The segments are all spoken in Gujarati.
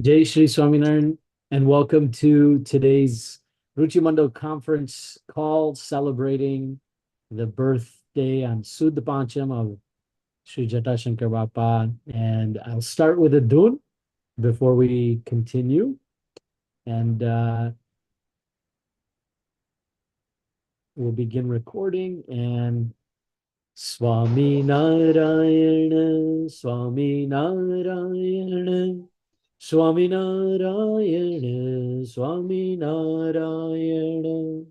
Jai Shri Swaminarayan, and welcome to today's Ruchimando conference call celebrating the birthday on Sud Pancham of Sri Jatashankar Bapa. And I'll start with a dun before we continue. And we'll begin recording. And Swami Narayana, Swami Narayana. Swami Narayana, Swami Narayana,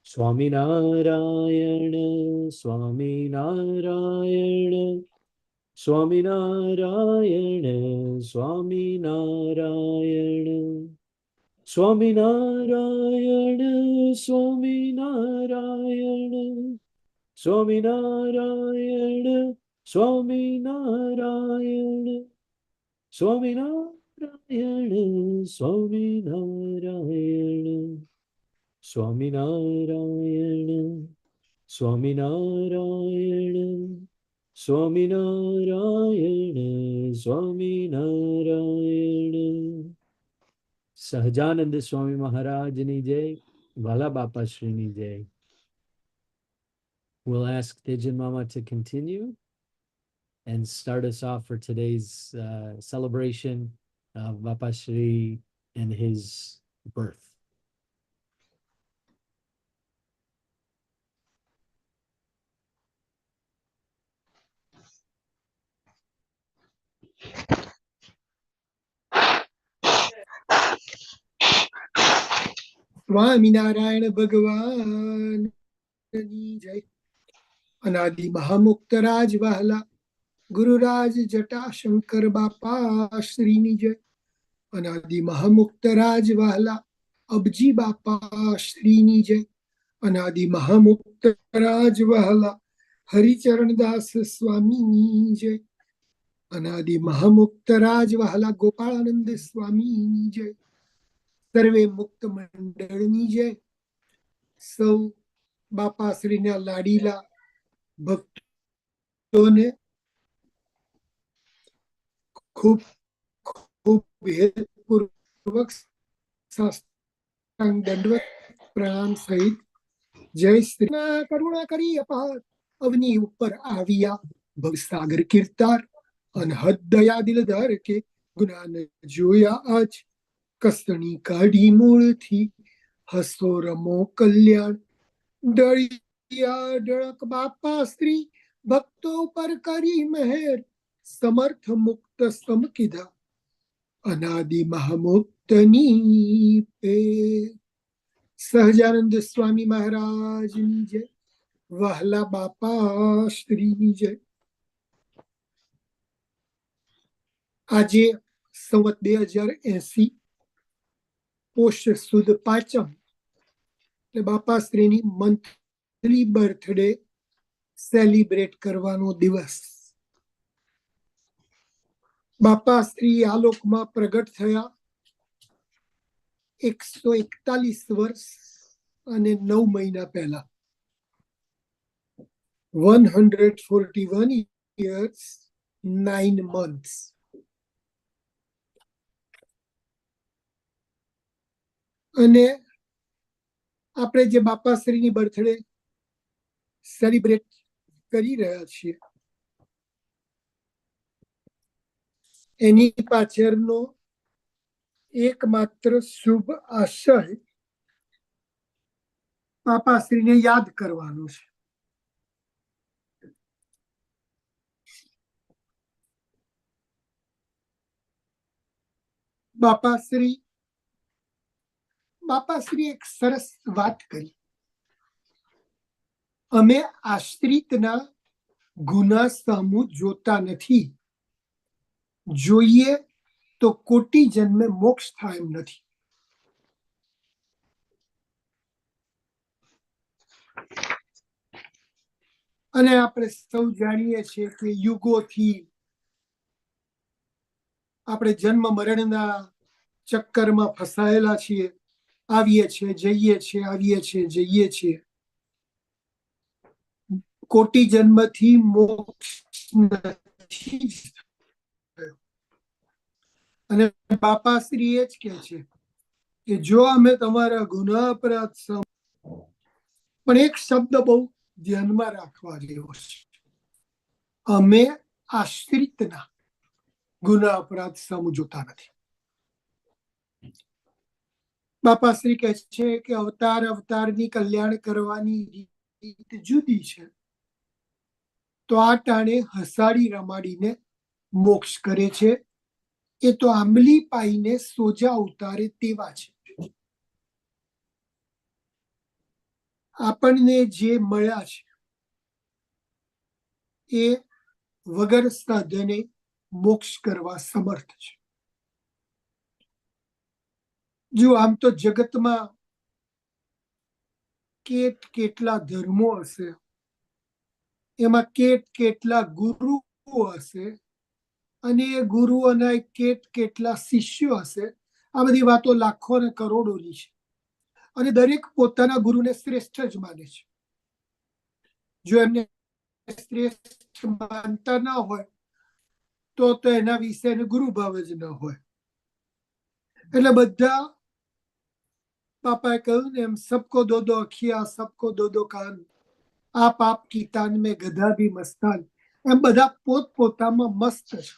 Swami Narayana, Swami Narayana, Swami Narayana, Swami Narayana, Swami Narayana, Swami Narayana, Swami Narayana, Swami Narayana. Swami Narayana, Swami Narayana, Swami Narayana, Swami Narayana, Swami Narayana, Swami Narayana. Sahajananda Swami Maharaj ni jai, Vala Bapashri ni jai. We'll ask Tejan Mama to continue and start us off for today's celebration of Bapashri and his birth. Swaminarayan ભગવાન જય. અનાદિ મહામુક્ત રાજ વહલા ગુરુરાજ જટાશંકર બાપા શ્રીની જય. અનાદિ મહામુક્ત રાજ વહલા અબજી બાપા શ્રીની જય. અનાદિ મહામુક્ત રાજ વહલા હરિચરણદાસ સ્વામીની જય. અનાદિ મહામુક્ત રાજ વહલા ગોપાળાનંદ સ્વામીની જય. સર્વે મુક્ત મંડળની જય. સૌ બાપાશ્રીના લાડીલા ભક્તોને ખૂબ ખૂબ હેતપૂર્વક સાષ્ટાંગ દંડવત પ્રણામ સહિત જય શ્રી કરુણા કરી અપાર અવની ઉપર આવ્યા ભવસાગર કીર્તાર અનહદ દયા દિલધાર કે ગુના ન જોયા આજ કસણી કાઢી મૂળથી હસો રમો કલ્યાણ ડળિયા ડળક બાપા શ્રી ભક્તો પર કરી મહેર સમર્થ મુક્ત સમ કીધા અનાદિ મહામુક્તની પે. સહજાનંદ સ્વામી મહારાજની જય. વહલા બાપા શ્રીની જય. આજે સંવત 2080 પોષ સુદ પાંચમ એટલે બાપાશ્રીની મંથલી બર્થડે સેલિબ્રેટ કરવાનો દિવસ. બાપાશ્રી આ લોકમાં પ્રગટ થયા 141 વર્ષ અને 9 મહિના પહેલા. 141 years 9 months. અને આપણે જે બાપાશ્રીની બર્થડે સેલિબ્રેટ કરી રહ્યા છીએ એની પાછળનો એકમાત્ર શુભ આશય બાપાશ્રીને યાદ કરવાનો છે. બાપાશ્રી એક સરસ વાત કરી. અમે આશ્રિતના ગુના સામુ જોતા નથી, જોઈએ તો કોટી જન્મે મોક્ષ થાય એમ નથી. અને આપણે સૌ જાણીએ છીએ કે યુગોથી આપણે જન્મ મરણના ચક્કરમાં ફસાયેલા છીએ. આવીએ છીએ જઈએ છીએ, આવીએ છીએ જઈએ છીએ. કોટી જન્મથી મોક્ષ નથી. અને બાપાશ્રી એ જ કહે છે કે જો અમે તમારા ગુના અપરાધ પણ એક શબ્દ બહુ ધ્યાનમાં રાખવા જેવો છે, અમે આશ્રિતના ગુના અપરાધ સમજોતા નથી. બાપાશ્રી કહે છે કે અવતારની કલ્યાણ કરવાની રીત જુદી છે, તો આ ટાણે હસાડી રમાડીને મોક્ષ કરે છે, એ તો આંબલી પાઈને સોજા ઉતારે તેવા છે. આપણને જે મળ્યા છે એ વગર સાધને મોક્ષ કરવા સમર્થ છે. જો આમ તો જગતમાં કેટલા ધર્મો હશે, એમાં કેટલા ગુરુઓ હશે, અને એ ગુરુઓના કેટલા શિષ્યો હશે. આ બધી વાતો લાખો અને કરોડોની છે, અને દરેક પોતાના ગુરુને શ્રેષ્ઠ જ માને છે. જો એમને શ્રેષ્ઠ માનતા ના હોય તો એના વિશે ગુરુ ભાવ જ ન હોય. એટલે બધા પાપાએ કહ્યું ને એમ, સબકો દો દો અખિયા, સબકો દો દો કાન, આપ આપ કી તાન મેં ગધા ભી મસ્તાન. એમ બધા પોતપોતામાં મસ્ત છે.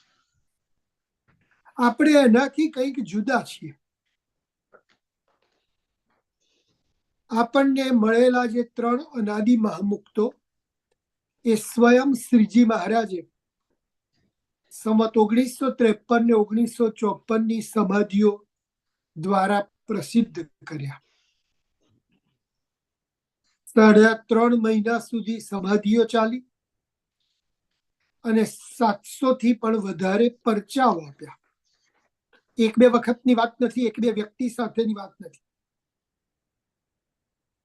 આપણે એનાથી કંઈક જુદા છીએ. આપણને મળેલા જે 3 અનાદિ મહામુક્તો એ સ્વયં શ્રીજી મહારાજે સંવત 1953 ને 1954 સમાધિઓ દ્વારા પ્રસિદ્ધ કર્યા. 3.5 મહિના સુધી સમાધિઓ ચાલી અને 700 થી પણ વધારે પરચાઓ આપ્યા. 1-2 વખતની વાત નથી, 1-2 વ્યક્તિ સાથેની વાત નથી.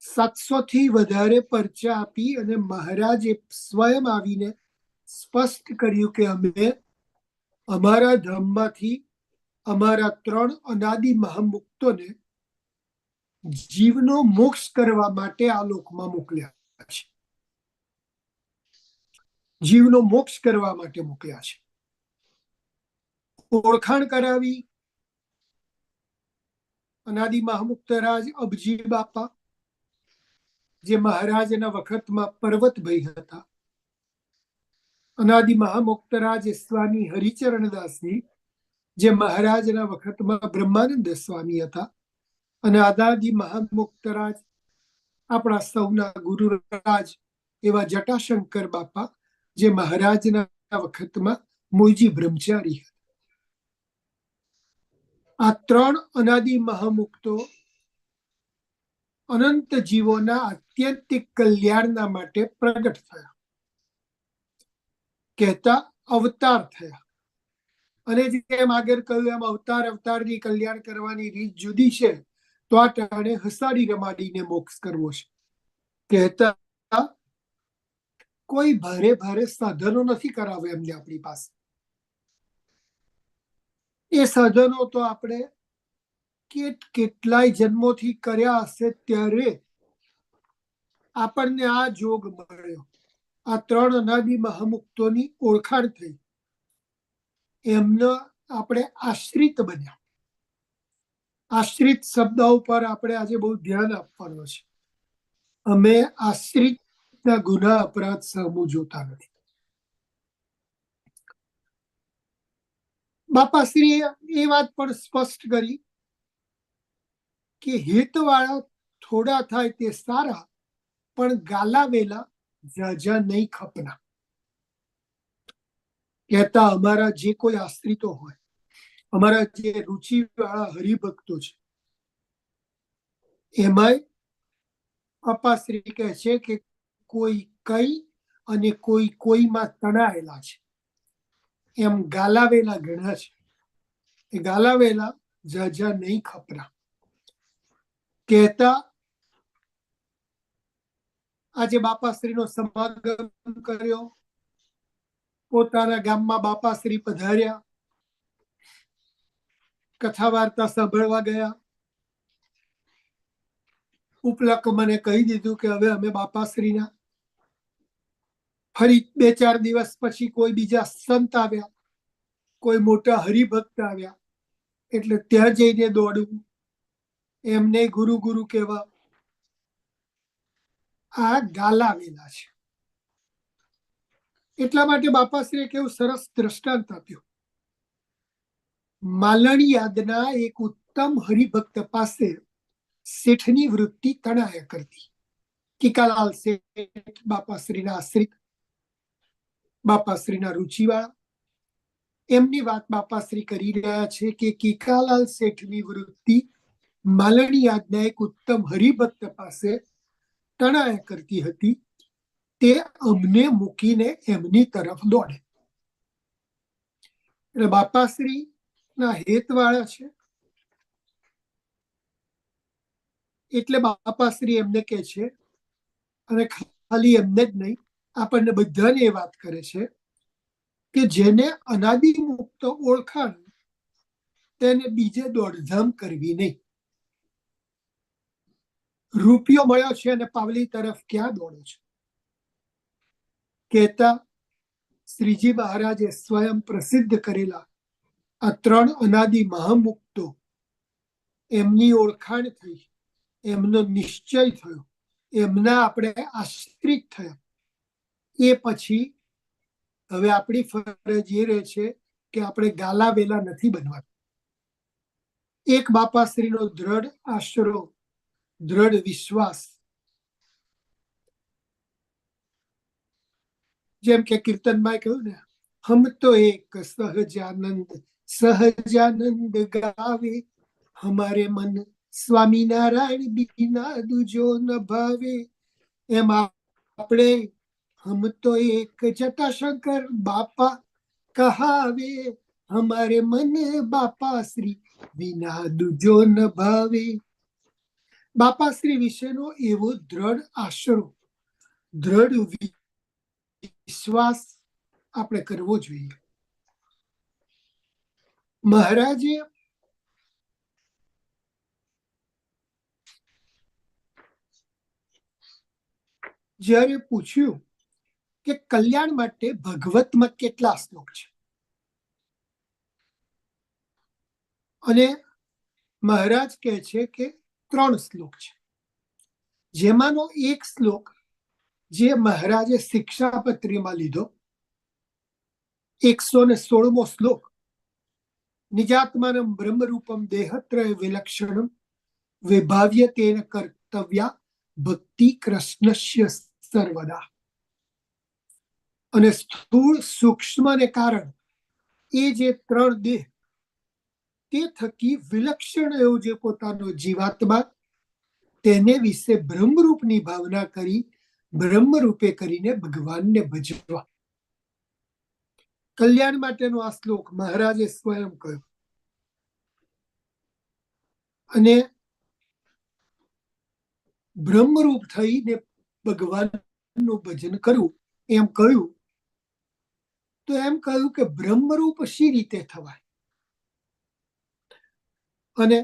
700 થી વધારે પરચા આપી અને મહારાજે સ્વયં આવીને સ્પષ્ટ કર્યું કે અમે અમારા ધામમાંથી અમારા 3 અનાદિ મહામુક્તોને જીવનો મોક્ષ કરવા માટે આ લોકમાં મોકલ્યા છે. જીવનો મોક્ષ કરવા માટે મોકલ્યા છે. ઓળખાણ કરાવી અનાદિ મહામુક્તરાજ અબજી બાપા, જે મહારાજના વખતમાં પર્વતભાઈ હતા. અનાદિ મહામુક્તરાજ સ્વામી હરિચરણદાસજી, જે મહારાજના વખતમાં બ્રહ્માનંદ સ્વામી હતા. અને અનાદિ મહામુક્તરાજ આપણા સૌના ગુરુરાજ એવા જટાશંકર બાપા, જે મહારાજના વખતમાં મોઈજી બ્રહ્મચારી હતા. આ 3 અનાદિ મહામુક્તો અનંત જીવોના આત્યંતિક કલ્યાણના માટે પ્રગટ થયા, કહેતા અવતાર થયા. અને જેમ આગળ કહ્યું એમ અવતારની કલ્યાણ કરવાની રીત જુદી છે, તો આ ટાણે હસાડી રમાડીને મોક્ષ કરવો છે. કહેતા કોઈ ભારે સાધનો નથી કરાવે એમને આપણી પાસે. એ સાધનો તો આપણે કેટલાય જન્મોથી કર્યા હશે, ત્યારે આપણને આ જોગ મળ્યો. આ 3 અનાદિ મહામુક્તોની ઓળખાણ થઈ, એમનો આપણે આશ્રિત બન્યા. આશ્રિત શબ્દ ઉપર આપણે આજે બહુ ધ્યાન આપવાનું છે. અમે આશ્રિતના ગુના અપરાધ સામું જોતા નથી. બાપાશ્રીએ એ વાત પણ સ્પષ્ટ કરી કે હિતવાળા થોડા થાય તે સારા, પણ ગાલાવેલા ઝાઝા નહીં ખપના. કહેતા અમારા જે કોઈ આશ્રિતો હોય, અમારા જે રુચિવાળા હરિભક્તો છે, એમાંય બાપાશ્રી કહે છે કે કોઈ કઈ અને કોઈ કોઈમાં તણાયેલા છે. એમ ગાલાવેલા ઘણા છે. એ ગાલાવેલા ઝાઝા નહીં ખપના. કહેતા આજે બાપાશ્રીનો સમાગમ કર્યો, પોતાના ગામમાં બાપાશ્રી પધાર્યા, કથા વાર્તા સાંભળવા ગયા. ઉપલક મને કહી દીધું કે હવે અમે બાપાશ્રીના ફરી 2-4 દિવસ પછી કોઈ બીજા સંત આવ્યા, કોઈ મોટા હરિભક્ત આવ્યા. એટલે ત્યાં જઈને દોડવું, એમને ગુરુ ગુરુ કહેવા, આ ગાલાવેલા છે. એટલા માટે બાપાશ્રીએ કેવું સરસ દ્રષ્ટાંત આપ્યું. માલણી યાદના એક ઉત્તમ હરિભક્ત પાસે શેઠની વૃત્તિ તણાયા કરતી. કિકાલાલ શેઠ બાપાશ્રીના આશ્રિત, બાપાશ્રીના રુચિવાળા. એમની વાત બાપાશ્રી કરી રહ્યા છે કે કિકાલાલ શેઠની વૃત્તિ માલણી યાદના એક ઉત્તમ હરિભક્ત પાસે તણાયા કરતી હતી. તે અમને મૂકીને એમની તરફ દોડે. એટલે બાપાશ્રી ના હેતવાળા છે, એટલે બાપાશ્રી એમને કહે છે, અને ખાલી એમને જ નહીં, આપણને બધાને એ વાત કરે છે કે જેને અનાદિ મુક્ત ઓળખાણ તેને બીજે દોડધામ કરવી નહીં. રૂપિયો મળ્યો છે અને પાવલી તરફ ક્યાં દોડો છો? કહેતા શ્રીજી મહારાજે સ્વયં પ્રસિદ્ધ કરેલા આ 3 અનાદિ મહામુક્તો, એમની ઓળખાણ થઈ, એમનો નિશ્ચય થયો, એમના આપણે આશ્રિત થયા. એ પછી હવે આપણી ફરજ એ રહે છે કે આપણે ગાલાવેલા નથી બનવાનું. એક બાપાશ્રીનો દ્રઢ આશરો, દ્રઢ વિશ્વાસ, જેમ કે કીર્તનમાં કહ્યું ને, હમ તો એક સહજાનંદ ગાવે, હમારે મન સ્વામિનારાયણ બીના દૂજો ન ભાવે. એમ આપણે હમ તો એક જટાશંકર બાપા કહાવે, હમારે મન બાપાશ્રી વિના દૂજો ન ભાવે. બાપાશ્રી વિશેનો એવો દ્રઢ આશરો, દ્રઢ વિશ્વાસ આપણે કરવો જોઈએ. મહારાજે જ્યારે પૂછ્યું કે કલ્યાણ માટે ભગવતમાં કેટલા શ્લોક છે, અને મહારાજ કહે છે કે 3 શ્લોક છે, જેમાંનો એક શ્લોક જે મહારાજે શિક્ષાપત્રીમાં લીધો, 116મો શ્લોક, નિજાત્માનમ બ્રહ્મરૂપમ દેહત્રય વિલક્ષણમ વિભાવ્ય તેન કર્તવ્યા ભક્તિ કૃષ્ણસ્ય સર્વદા. અને સ્થૂળ સૂક્ષ્મને કારણ એ જે 3 દેહ, તે થકી વિલક્ષણ એવો જે પોતાનો જીવાત્મા, તેને વિશે બ્રહ્મરૂપની ભાવના કરી, બ્રહ્મરૂપે કરીને ભગવાનને ભજવા. કલ્યાણ માટેનો આ શ્લોક મહારાજે સ્વયં કહ્યો. અને બ્રહ્મરૂપ થઈને ભગવાનનું ભજન કરવું એમ કહ્યું, તો એમ કહ્યું કે બ્રહ્મરૂપ શી રીતે થવાય? અને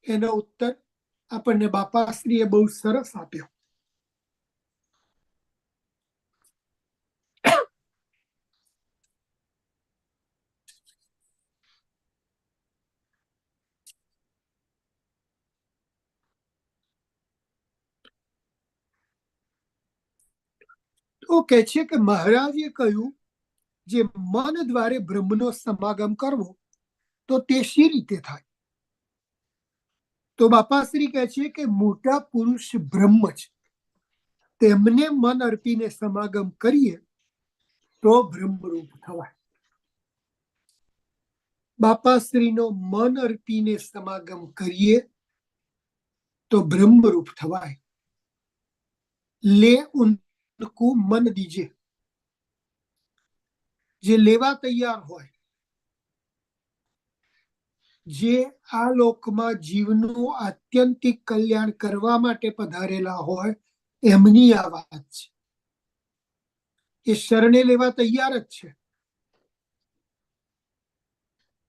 એનો ઉત્તર આપણને બાપાશ્રીએ બહુ સરસ આપ્યો. તો કહે છે કે મહારાજે કહ્યું, જે મન દ્વારે બ્રહ્મનો સમાગમ કરવો, તો તે શી રીતે થાય? તો બાપાશ્રી કહે છે કે મોટા પુરુષ બ્રહ્મ છે, તેમને મન અર્પીને સમાગમ કરીએ તો બ્રહ્મરૂપ થવાય. બાપાશ્રીનો મન અર્પીને સમાગમ કરીએ તો બ્રહ્મરૂપ થવાય. લે ઉनको મન દીજે, જે લેવા તૈયાર હોય, જે આ લોકમાં જીવનું આત્યંતિક કલ્યાણ કરવા માટે પધારેલા હોય, એમની આ વાત છે. એ શરણે લેવા તૈયાર જ છે,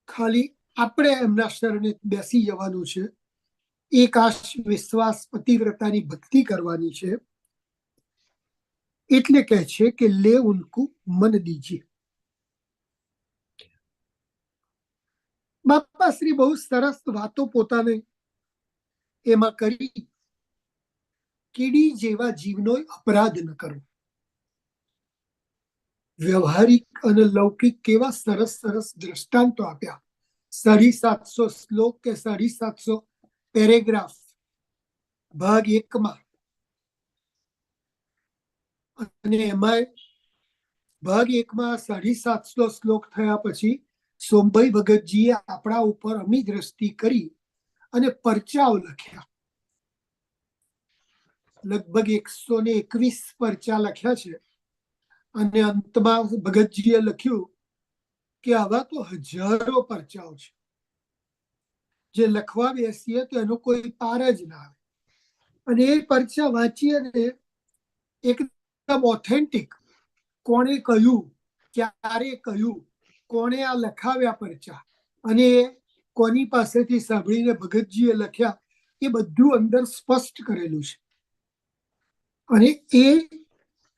ખાલી આપણે એમના શરણે બેસી જવાનું છે. એક આ વિશ્વાસ પતિવ્રતાની ભક્તિ કરવાની છે. એટલે કહે છે કે લે ઉनको મન દીજે. બાપા બાપાશ્રી બહુ સરસ વાતો પોતાને એમાં કરી. કીડી જેવા જીવનો અપરાધ ન કરો. વ્યવહારિક અને લૌકિક કેવા સરસ સરસ દ્રષ્ટાંતો આપ્યા. 750 શ્લોક કે 750 પેરેગ્રાફ ભાગ 1માં, અને એમાં ભાગ 1માં 750 શ્લોક થયા પછી સોમભાઈ ભગતજીએ આપણા ઉપર અમી દ્રષ્ટિ કરી અને પરચાઓ લખ્યા. લગભગ 121 પરચા લખ્યા છે. અને અંતમાં ભગતજીએ લખ્યું કે આવા તો હજારો પરચાઓ છે, જે લખવા બેસીએ તો એનો કોઈ પાર જ ના આવે. અને એ પરચા વાંચી અને એકદમ ઓથેન્ટિક, કોણે કહ્યું, ક્યારે કહ્યું, કોણે આ લખાવ્યા પરચા, અને કોની પાસેથી સાંભળીને ભગતજીએ લખ્યા, એ બધું અંદર સ્પષ્ટ કરેલું છે. અને એ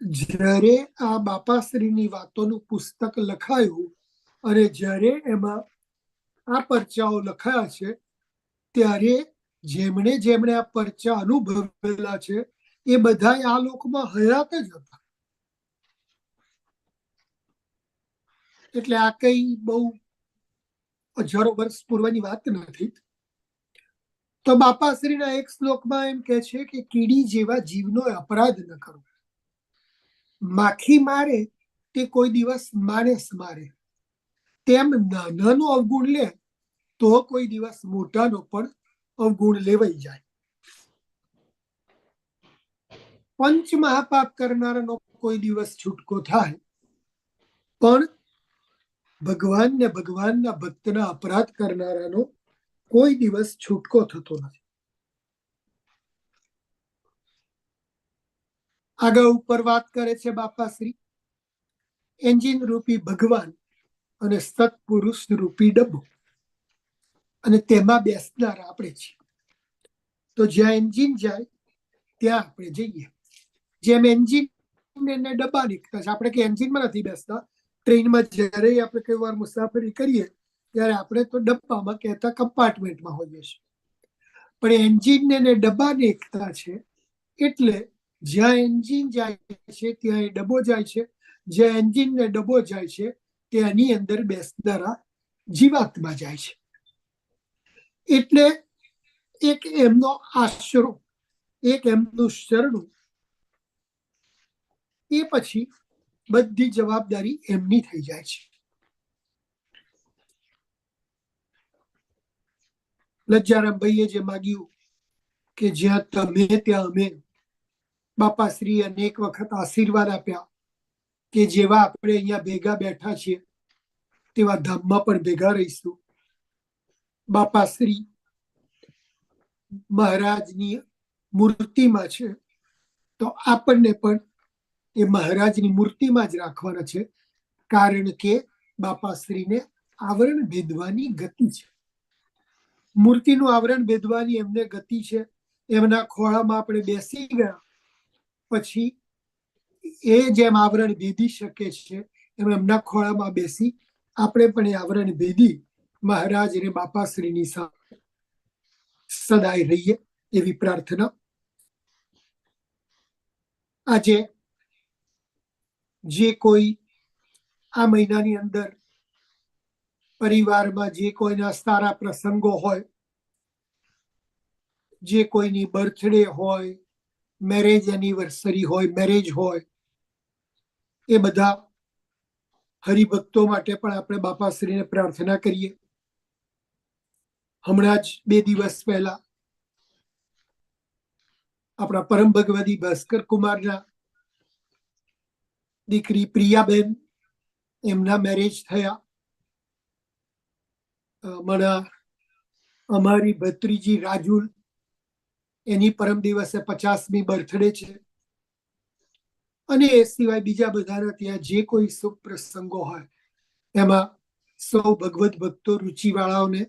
જ્યારે આ બાપાશ્રીની વાતોનું પુસ્તક લખાયું અને જ્યારે એમાં આ પરચાઓ લખાયા છે, ત્યારે જેમણે જેમણે આ પરચા અનુભવેલા છે એ બધા આ લોકમાં હયાત જ હતા. એટલે આ કઈ બહુ હજારો વર્ષ પૂર્વની વાત નથી. તો બાપાશ્રીના એક શ્લોકમાં એમ કે છે કે કીડી જેવા જીવનો અપરાધ ન કરો. માખી મારે તે કોઈ દિવસ માણસ મારે, તેમ નાનાનો અવગુણ લે તો કોઈ દિવસ મોટાનો પણ અવગુણ લેવાઈ જાય. પંચ મહાપાપ કરનારાનો કોઈ દિવસ છૂટકો થાય, પણ ભગવાન ને ભગવાનના ભક્તના અપરાધ કરનારાનો કોઈ દિવસ છૂટકો થતો નથી. આગળ ઉપર વાત કરે છે બાપાશ્રી, એન્જિન રૂપી ભગવાન અને સત્પુરુષ રૂપી ડબ્બો, અને તેમાં બેસનાર આપણે છીએ. તો જ્યાં એન્જિન જાય ત્યાં આપણે જઈએ. જેમ એન્જિન ને ડબ્બા નીકળતા છે, આપણે કે એન્જિનમાં નથી બેસતા. ટ્રેનમાં જ્યારે આપણે કઈ વાર મુસાફરી કરીએ ત્યારે આપણે તો ડબ્બામાં કહેતા કમ્પાર્ટમેન્ટમાં હોઈએ છીએ, પણ એન્જિન ને ડબ્બા નીકળતા છે. એટલે જ્યાં એન્જિન જાય છે ત્યાં એ ડબ્બો જાય છે, જ્યાં એન્જિન ને ડબ્બો જાય છે તેની અંદર બેસનારા જીવાત્મા જાય છે. એટલે એક એમનો આશરો, એક એમનું શરણું, એ પછી બધી જવાબદારી એમની થઈ જાય છે. લજ્જારામભાઈએ જે માગ્યું કે જ્યાં તમે ત્યાં અમે, બાપાશ્રી અનેક વખત આશીર્વાદ આપ્યા કે જેવા આપણે અહીંયા ભેગા બેઠા છીએ તેવા ધામમાં પણ ભેગા રહીશું. બાપાશ્રી મહારાજની મૂર્તિમાં છે, તો આપણને પણ એ મહારાજની મૂર્તિમાં જ રાખવાના છે, કારણ કે બાપાશ્રીને આવરણ ભેદવાની ગતિ છે. મૂર્તિનું આવરણ ભેદવાની એમને ગતિ છે. એમના ખોળામાં આપણે બેસી ગયા પછી એ જેમ આવરણ ભેદી શકે છે એમ એમના ખોળામાં બેસી આપણે પણ એ આવરણ ભેદી મહારાજ અને બાપાશ્રીની સાથે સદાય રહીએ, એવી પ્રાર્થના. આજે જે કોઈ આ મહિનાની અંદર પરિવારમાં જે કોઈના સારા પ્રસંગો હોય, જે કોઈની બર્થડે હોય, મેરેજ એનિવર્સરી હોય, મેરેજ હોય, એ બધા હરિભક્તો માટે પણ આપણે બાપાશ્રીને પ્રાર્થના કરીએ. હમણાં જ 2 દિવસ પહેલા આપણા પરમ ભગવદી ભાસ્કર કુમારના દીકરી પ્રિયાબેન, એમના મેરેજ થયા. હમણાં અમારી ભત્રીજી રાજુલ, એની પરમ દિવસે 50મી બર્થડે છે. અને એ સિવાય બીજા બધાના ત્યાં જે કોઈ શુભ પ્રસંગો હોય એમાં સૌ ભગવત ભક્તો, રુચિવાળાઓને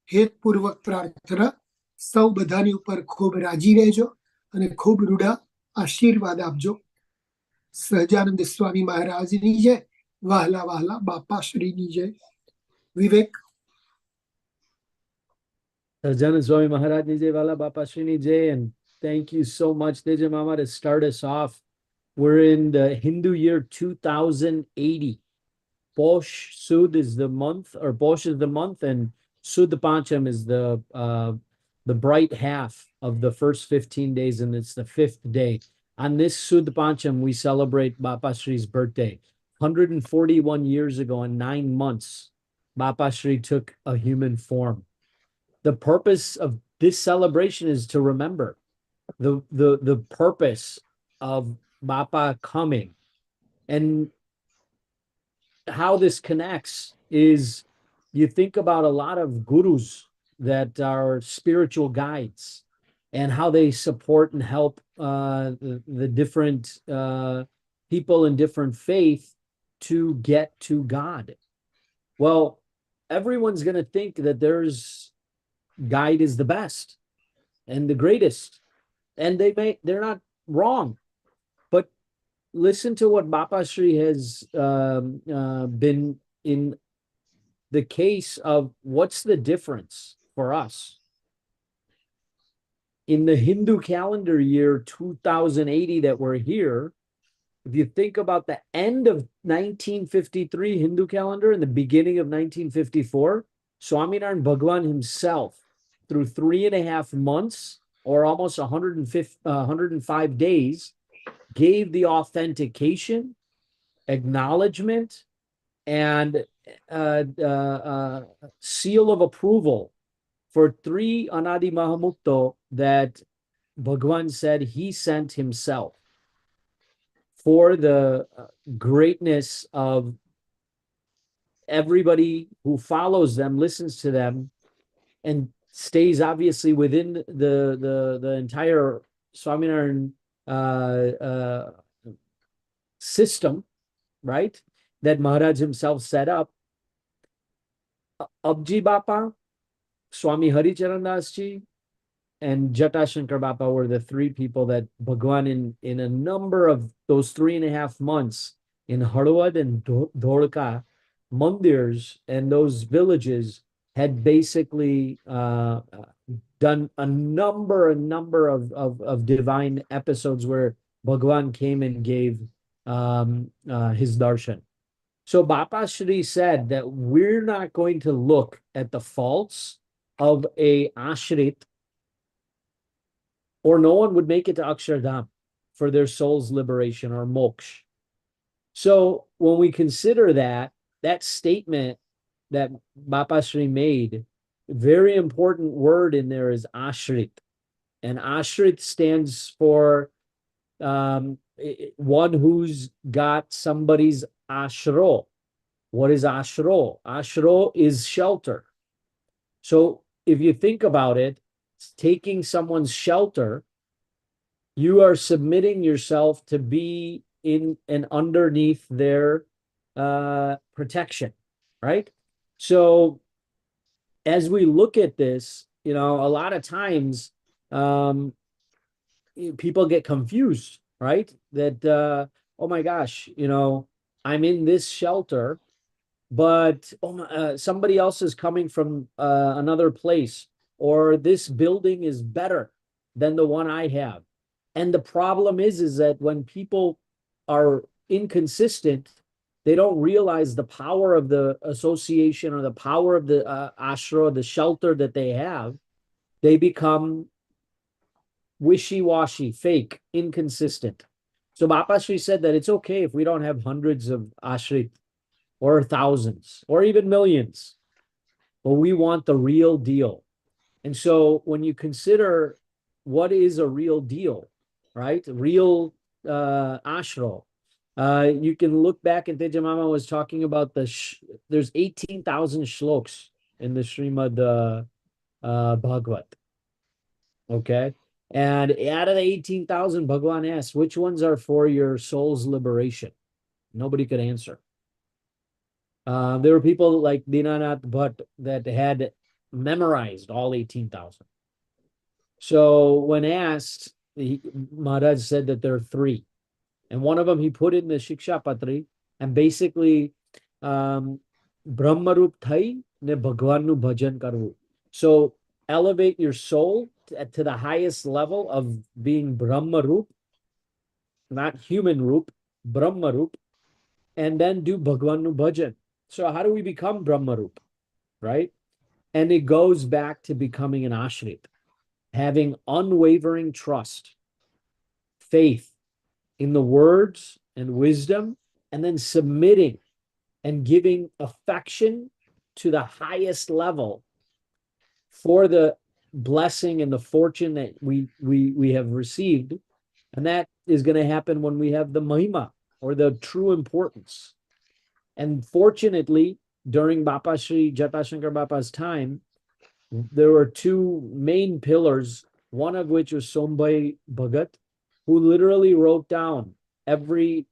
હેતપૂર્વક પ્રાર્થના, સૌ બધાની ઉપર ખૂબ રાજી રહેજો અને ખૂબ રૂડા આશીર્વાદ આપજો. સહજાનંદ સ્વામી મહારાજની જય, 嗯 વહાલા વહાલા બાપાશ્રીની જય. વિવેક, 嗯 વિવેક, 嗯 વિવેક, 嗯 વિવેક, Sajana Swami Maharaj Ni Jai, Vala Bapashri Ni Jai, and thank you so much, Teja Mama, to start us off. We're in the Hindu year 2080. Posh Sud is the month, or Posh is the month, and Sud Pancham is the bright half of the first 15 days, and it's the fifth day. On this Sud Pancham, we celebrate Bapashri's birthday. 141 years ago, in 9 months, Bapashri took a human form. The purpose of this celebration is to remember the purpose of Bapa coming. And how this connects is, you think about a lot of gurus that are spiritual guides and how they support and help the different people in different faith to get to God. Well, everyone's going to think that there's guide is the best and the greatest, and they're not wrong. But listen to what Bapashri has been in the case of what's the difference for us. In the Hindu calendar year 2080 that we're here, if you think about the end of 1953 Hindu calendar and the beginning of 1954, Swaminarayan Bhagwan himself, through 3.5 months or almost 105 days, gave the authentication, acknowledgement, and seal of approval for three Anadi Mahamukto that Bhagwan said he sent himself for the greatness of everybody who follows them, listens to them, and stays obviously within the entire Swaminarayan system, right? That Maharaj himself set up. Abji Bapa, Swami Haricharan Das Ji, and Jatashankar Bapa were the three people that Bhagwan in a number of those 3.5 months in Harwad and Dholka mandirs and those villages had basically done a number of divine episodes where Bhagwan came and gave his darshan. So Bapashri said that we're not going to look at the faults of a ashrit, or no one would make it to Akshardham for their soul's liberation or moksha. So when we consider that statement that Bapashri made, very important word in there is ashrit. And ashrit stands for one who's got somebody's ashro. What is ashro? Ashro is shelter. So if you think about it, taking someone's shelter, you are submitting yourself to be in and underneath their protection, right? So as we look at this, a lot of times people get confused, right? That, oh my gosh, I'm in this shelter, but somebody else is coming from another place, or this building is better than the one I have. And the problem is that when people are inconsistent, they don't realize the power of the association or the power of the ashra, the shelter that they have. They become wishy-washy, fake, inconsistent. So Bapashri said that it's okay if we don't have hundreds of ashrit or thousands or even millions, but we want the real deal. And so when you consider what is a real deal, right? Real ashro. You can look back, and Tejamama was talking about there's 18,000 shloks in the Srimad Bhagavad. Okay. And out of the 18,000, Bhagwan asked, which ones are for your soul's liberation? Nobody could answer. There were people like Dinanath Bhatt that had memorized all 18,000. So when asked, Maharaj said that there are three. And one of them he put in the Shiksha Patri, and basically, Brahmarup Thai ne Bhagwan nu bhajan karvu. So elevate your soul to the highest level of being Brahma Roop, not human Roop, Brahma Roop, and then do Bhagwan Bhajan. So how do we become Brahma Roop, right? And it goes back to becoming an ashrit, having unwavering trust, faith in the words and wisdom, and then submitting and giving affection to the highest level for the blessing and the fortune that we have received. And that is going to happen when we have the mahima, or the true importance. And fortunately, during Bapashri Jatashankar Bapa's time, there were two main pillars, one of which was Sombhai Bhagat, who literally wrote down everything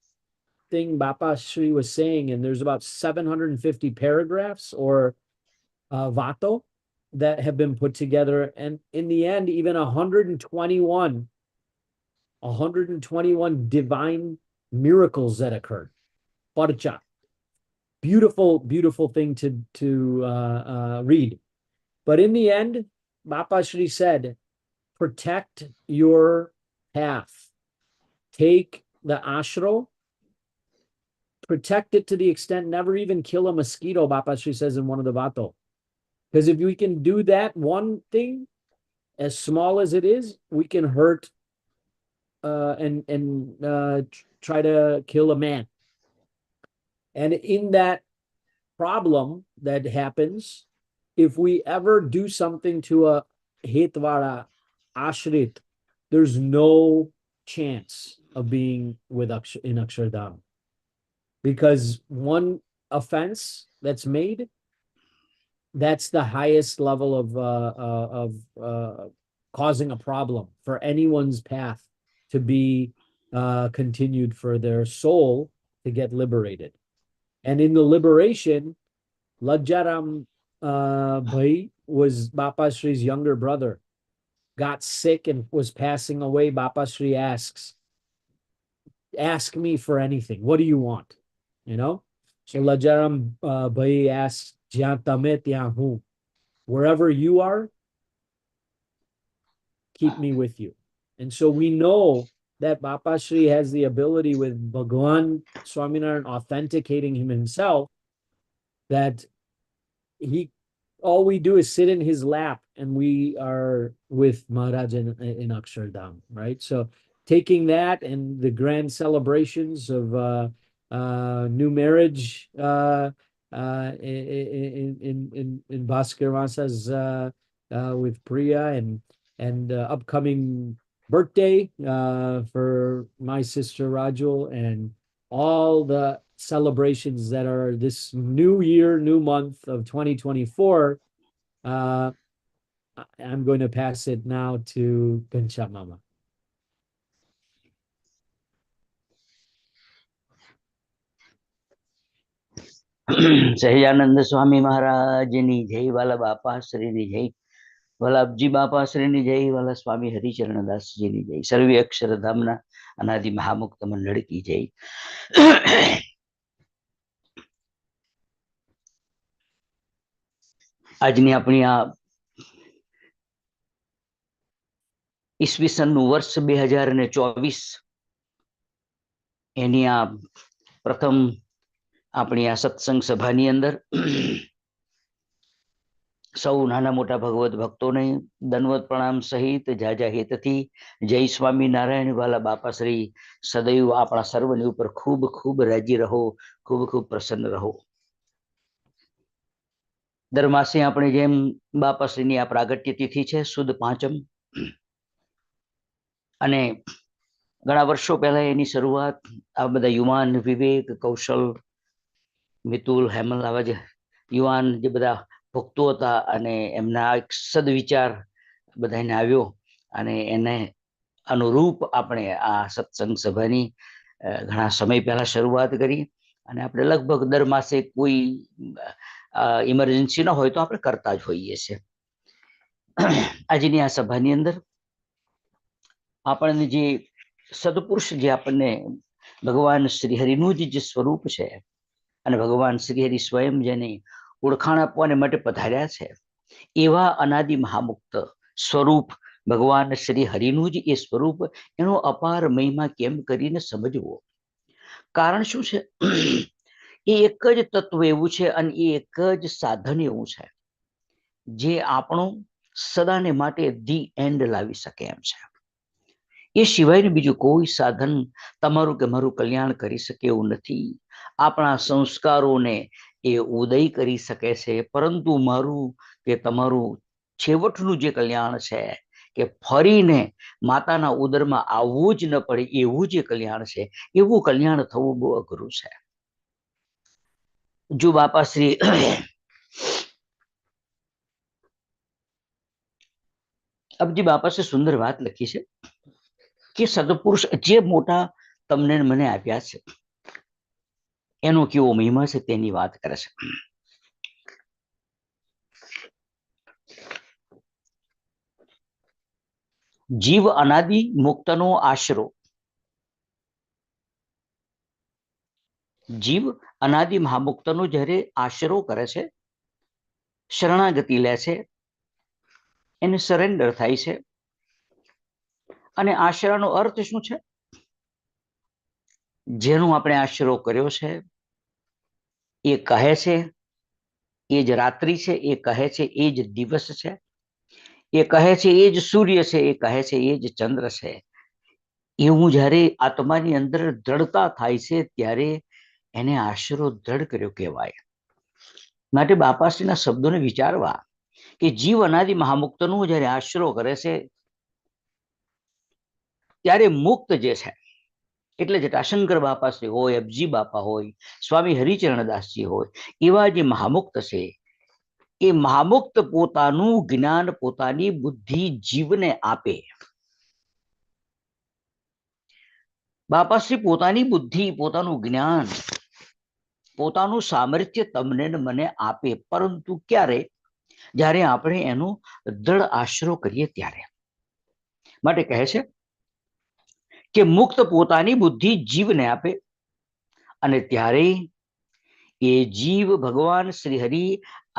Bapashri was saying, and there's about 750 paragraphs or vato that have been put together. And in the end, even 121 divine miracles that occurred. Parcha. Beautiful, beautiful thing to read. But in the end, Bapashri said, protect your path. Take the ashro, protect it to the extent, never even kill a mosquito, Bapashri says in one of the vato. Because if we can do that one thing, as small as it is, we can hurt and try to kill a man. And in that problem that happens, if we ever do something to a hitvara ashrit, there's no chance of being with in Akshardham. Because one offense that's made, that's the highest level of causing a problem for anyone's path to be continued, for their soul to get liberated. And in the liberation, Lajjaram Bhai was Bapashri's younger brother, got sick and was passing away. Bapashri asks, ask me for anything. What do you want? You know? So Lajjaram Bhai asks, Jyan tame tyan hu. Wherever you are, keep me with you. And so we know that Bapashri has the ability, with Bhagwan Swaminarayan authenticating him himself, that he, all we do is sit in his lap and we are with Maharaj in Akshardham, right? So taking that and the grand celebrations of new marriage in Bhaskar Masa's with Priya, and upcoming birthday for my sister Rajul, and all the celebrations that are this new year, new month of 2024, I'm going to pass it now to Ghanshyam Mama. Sahajanand Swami મહારાજની જય, વાલા બાપાશ્રીની જય, વાલા અબજી બાપાશ્રીની જય, વાલા સ્વામી હરિચરણદાસજીની જય, સર્વે અક્ષરધામના અનાદિ મહામુક્ત મંડળ की જય. આજની આપણી આ ઈસવીસનનું વર્ષ 2024 એની આ પ્રથમ આપણી આ સત્સંગ સભાની અંદર સૌ નાના મોટા ભગવત ભક્તોને દંડવત પ્રણામ સહિત જાજા હેતથી જય સ્વામિનારાયણ. વાલા બાપાશ્રી સદૈવ આપણા સર્વની ઉપર ખૂબ ખૂબ રાજી રહો, ખૂબ ખૂબ પ્રસન્ન રહો. દર માસે આપણે જેમ બાપાશ્રીની આ પ્રાગટ્ય તિથિ છે સુદ પાંચમ, અને ઘણા વર્ષો પહેલા એની શરૂઆત આ બધા યુવાન વિવેક, કૌશલ, મિતુલ, હેમલ, આવા જે યુવાન જે બધા ભક્તો હતા, અને એમના એક સદવિચાર બધાને આવ્યો, અને એને અનુરૂપ આપણે આ સત્સંગ સભાની ઘણા સમય પહેલા શરૂઆત કરી, અને આપણે લગભગ દર માસે કોઈ ઇમરજન્સી ન હોય તો આપણે કરતા જ હોઈએ છીએ. આજની આ સભાની અંદર આપણને જે સદપુરુષ, જે આપણને ભગવાન શ્રીહરિનું જે સ્વરૂપ છે, અને ભગવાન શ્રીહરિ સ્વયં જેને ઓળખાણ આપવાને માટે પધાર્યા છે, એવા અનાદિ મહામુક્ત સ્વરૂપ ભગવાન શ્રી હરિનું જ એ સ્વરૂપ, એનો અપાર મહિમા કેમ કરીને સમજવો? કારણ શું છે? એ એક જ તત્વ એવું છે અને એ એક જ સાધન એવું છે જે આપણું સદાને માટે ધી એન્ડ લાવી શકે એમ છે. એ સિવાયનું બીજું કોઈ સાધન તમારું કે મારું કલ્યાણ કરી શકે એવું નથી. આપણા સંસ્કારોને એ ઉદય કરી શકે છે, પરંતુ મારું કે તમારું છેવટનું જે કલ્યાણ છે, કે ફરીને માતાના ઉદરમાં આવવું જ ન પડે એવું જે કલ્યાણ છે, એવું કલ્યાણ થવું બહુ અઘરું છે. જો બાપાશ્રી અબજી બાપાશ્રી સુંદર વાત લખી છે કે સદપુરુષ જે મોટા તમને મને આપ્યા છે એનો કેવો મહિમા છે તેની વાત કરે છે. જીવ અનાદિ મુક્તનો આશરો, જીવ અનાદિ મહામુક્તનો જ્યારે આશરો કરે છે, શરણાગતિ લે છે, એને સરેન્ડર થાય છે. અને આશરાનો અર્થ શું છે? જેનો આપણે આશરો કર્યો છે એ કહે છે એ જ રાત્રિ છે, એ કહે છે એ જ દિવસ છે, એ કહે છે એ જ સૂર્ય છે, એ કહે છે એ જ ચંદ્ર છે. એવું જ્યારે આત્માની અંદર દ્રઢતા થાય છે ત્યારે એને આશરો દ્રઢ કર્યો કહેવાય. માટે બાપાશ્રીના શબ્દોને વિચારવા કે જીવ અનાદિ મહામુક્તનો જ્યારે આશરો કરે છે ત્યારે મુક્ત જે છે, એટલે જટાશંકર બાપાશ્રી હોય, અબજી બાપા હોય, સ્વામી હરિચરણદાસજી હોય, એવા જે મહામુક્ત છે, એ મહામુક્ત પોતાનું જ્ઞાન, પોતાની બુદ્ધિ જીવને આપે. બાપાશ્રી પોતાની બુદ્ધિ, પોતાનું જ્ઞાન, પોતાનું સામર્થ્ય તમને મને આપે, પરંતુ ક્યારે? જ્યારે આપણે એનો દ્રઢ આશરો કરીએ ત્યારે. માટે કહે છે કે મુક્ત પોતાની બુદ્ધિ જીવને આપે અને ત્યારે એ જીવ ભગવાન શ્રી હરિ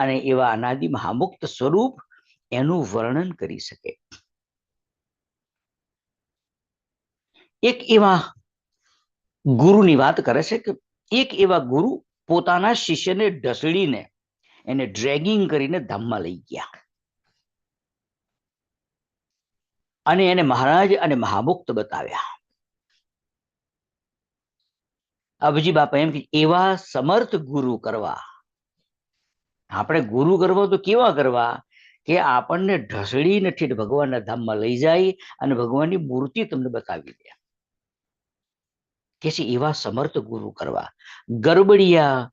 અને એવા અનાદિ મહામુક્ત સ્વરૂપ એનું વર્ણન કરી શકે. એક એવા ગુરુની વાત કરે છે કે એક એવા ગુરુ પોતાના શિષ્યને ઢસડીને એને ડ્રેગિંગ કરીને ધામમાં લઈ ગયા અને એને મહારાજ અને મહામુક્ત બતાવ્યા. અબજી બાપા એમ કે એવા સમર્થ ગુરુ કરવા. આપણે ગુરુ કરવા તો કેવા કરવા કે આપણને ઢસડીને ઠીક ભગવાનના ધામમાં લઈ જાય અને ભગવાનની મૂર્તિ તમને બતાવી દે. કે છે એવા સમર્થ ગુરુ કરવા. ગરબડિયા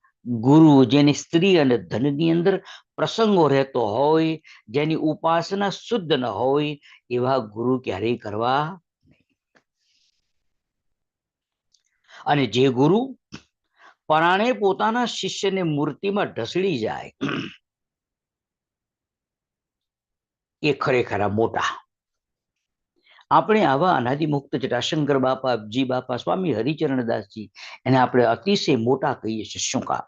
ગુરુ જેની સ્ત્રી અને ધનની અંદર પ્રસંગો રહેતો હોય, જેની ઉપાસના શુદ્ધ ન હોય, એવા ગુરુ ક્યારેય કરવા. અને જે ગુરુ પરાણે પોતાના શિષ્યને મૂર્તિમાં ઢસડી જાય એ ખરેખર મોટા. આપણે આવા અનાદિમુક્ત જટાશંકર બાપા, અબજી બાપા, સ્વામી હરિચરણદાસજી એને આપણે અતિશય મોટા કહીએ છીએ. શું કામ?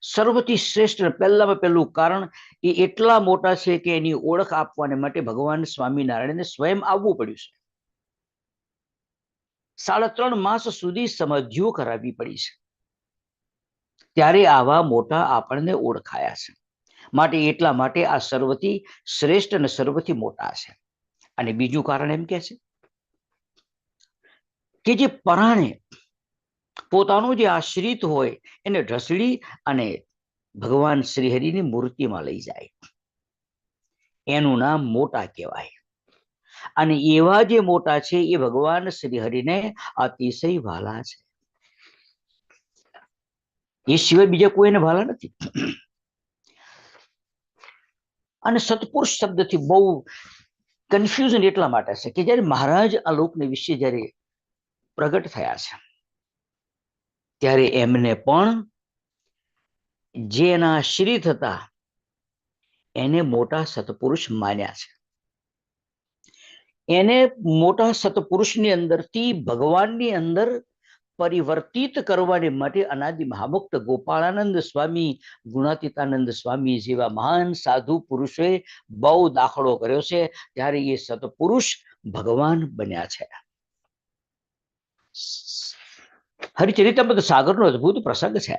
સર્વથી શ્રેષ્ઠ પહેલામાં પહેલું કારણ એ એટલા મોટા છે કે એની ઓળખ આપવાને માટે ભગવાન સ્વામિનારાયણને સ્વયં આવવું પડ્યું છે. 3.5 માસ સુધી સમાધિઓ કરાવવી પડી છે, ત્યારે આવા મોટા આપણને ઓળખાયા છે. માટે એટલા માટે આ સર્વથી શ્રેષ્ઠ અને સર્વથી મોટા છે. અને બીજું કારણ એમ કે છે કે જે પરાણે પોતાનું જે આશ્રિત હોય એને ઢસડી અને ભગવાન શ્રી હરિની મૂર્તિમાં લઈ જાય, એનું નામ મોટા કહેવાય. અને એવા જે મોટા છે એ ભગવાન શ્રી હરિને અતિશય વાલા છે. એ સિવાય બીજા કોઈને વાલા નથી. અને સત્પુરુષ શબ્દથી બહુ કન્ફ્યુઝન એટલા માટે છે કે જ્યારે મહારાજ આ લોકને વિશે જ્યારે પ્રગટ થયા છે ત્યારે એમને પણ જે એના આશ્રિત હતા એને મોટા સત્પુરુષ માન્યા છે. એને મોટા સત્પુરુષની અંદરથી ભગવાનની અંદર પરિવર્તિત કરવાને માટે અનાદિ મહાભક્ત ગોપાળાનંદ સ્વામી, ગુણાતીતાનંદ સ્વામી જેવા મહાન સાધુ પુરુષોએ બહુ દાખલો કર્યો છે. ત્યારે એ સતપુરુષ ભગવાન બન્યા છે. હરિચરિતમૃત સાગરનો અદભુત પ્રસંગ છે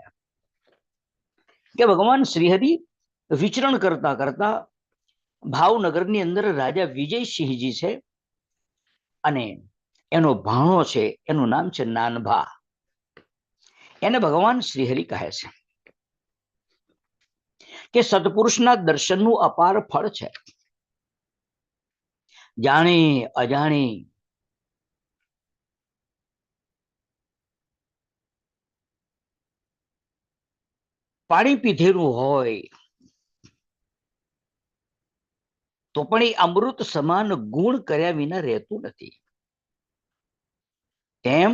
કે ભગવાન શ્રીહરિ વિચરણ કરતા કરતા ભાવનગરની અંદર રાજા વિજયસિંહજી છે અને એનો ભાણો છે, એનું નામ છે નાનભા. એને ભગવાન શ્રીહરિ કહે છે કે સત્પુરુષના દર્શનનું અપાર ફળ છે. જાણી અજાણી પાણી પીધેલું હોય તો પણ એ અમૃત સમાન ગુણ કર્યા વિના રહેતું નથી. તેમ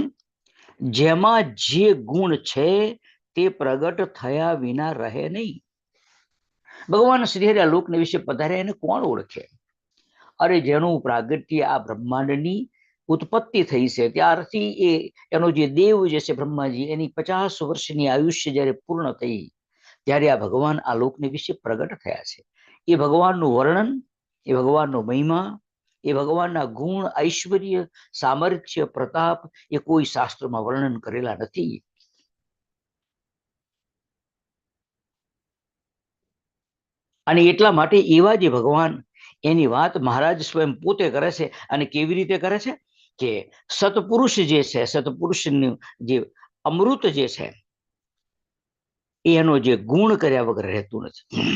જેમાં જે ગુણ છે તે પ્રગટ થયા વિના રહે નહીં. ભગવાન શ્રીહરિ આ લોકને વિશે પધાર્યા એને કોણ ઓળખે? અરે જેનું પ્રાગટ્ય આ બ્રહ્માંડની ઉત્પત્તિ થઈ છે ત્યારથી એનો જે દેવ જે છે બ્રહ્માજી, એની 50 વર્ષની આયુષ્ય જ્યારે પૂર્ણ થઈ ત્યારે આ ભગવાન આ લોકને વિશે પ્રગટ થયા છે. એ ભગવાનનું વર્ણન, એ ભગવાનનો મહિમા, એ ભગવાનના ગુણ, ઐશ્વર્ય, સામર્થ્ય, પ્રતાપ એ કોઈ શાસ્ત્રમાં વર્ણન કરેલા નથી. અને એટલા માટે એવા જે ભગવાન, એની વાત મહારાજ સ્વયં પોતે કરે છે. અને કેવી રીતે કરે છે કે સત્પુરુષ જે છે, સત્પુરુષનું જે અમૃત જે છે એનો જે ગુણ કર્યા વગર રહેતું નથી.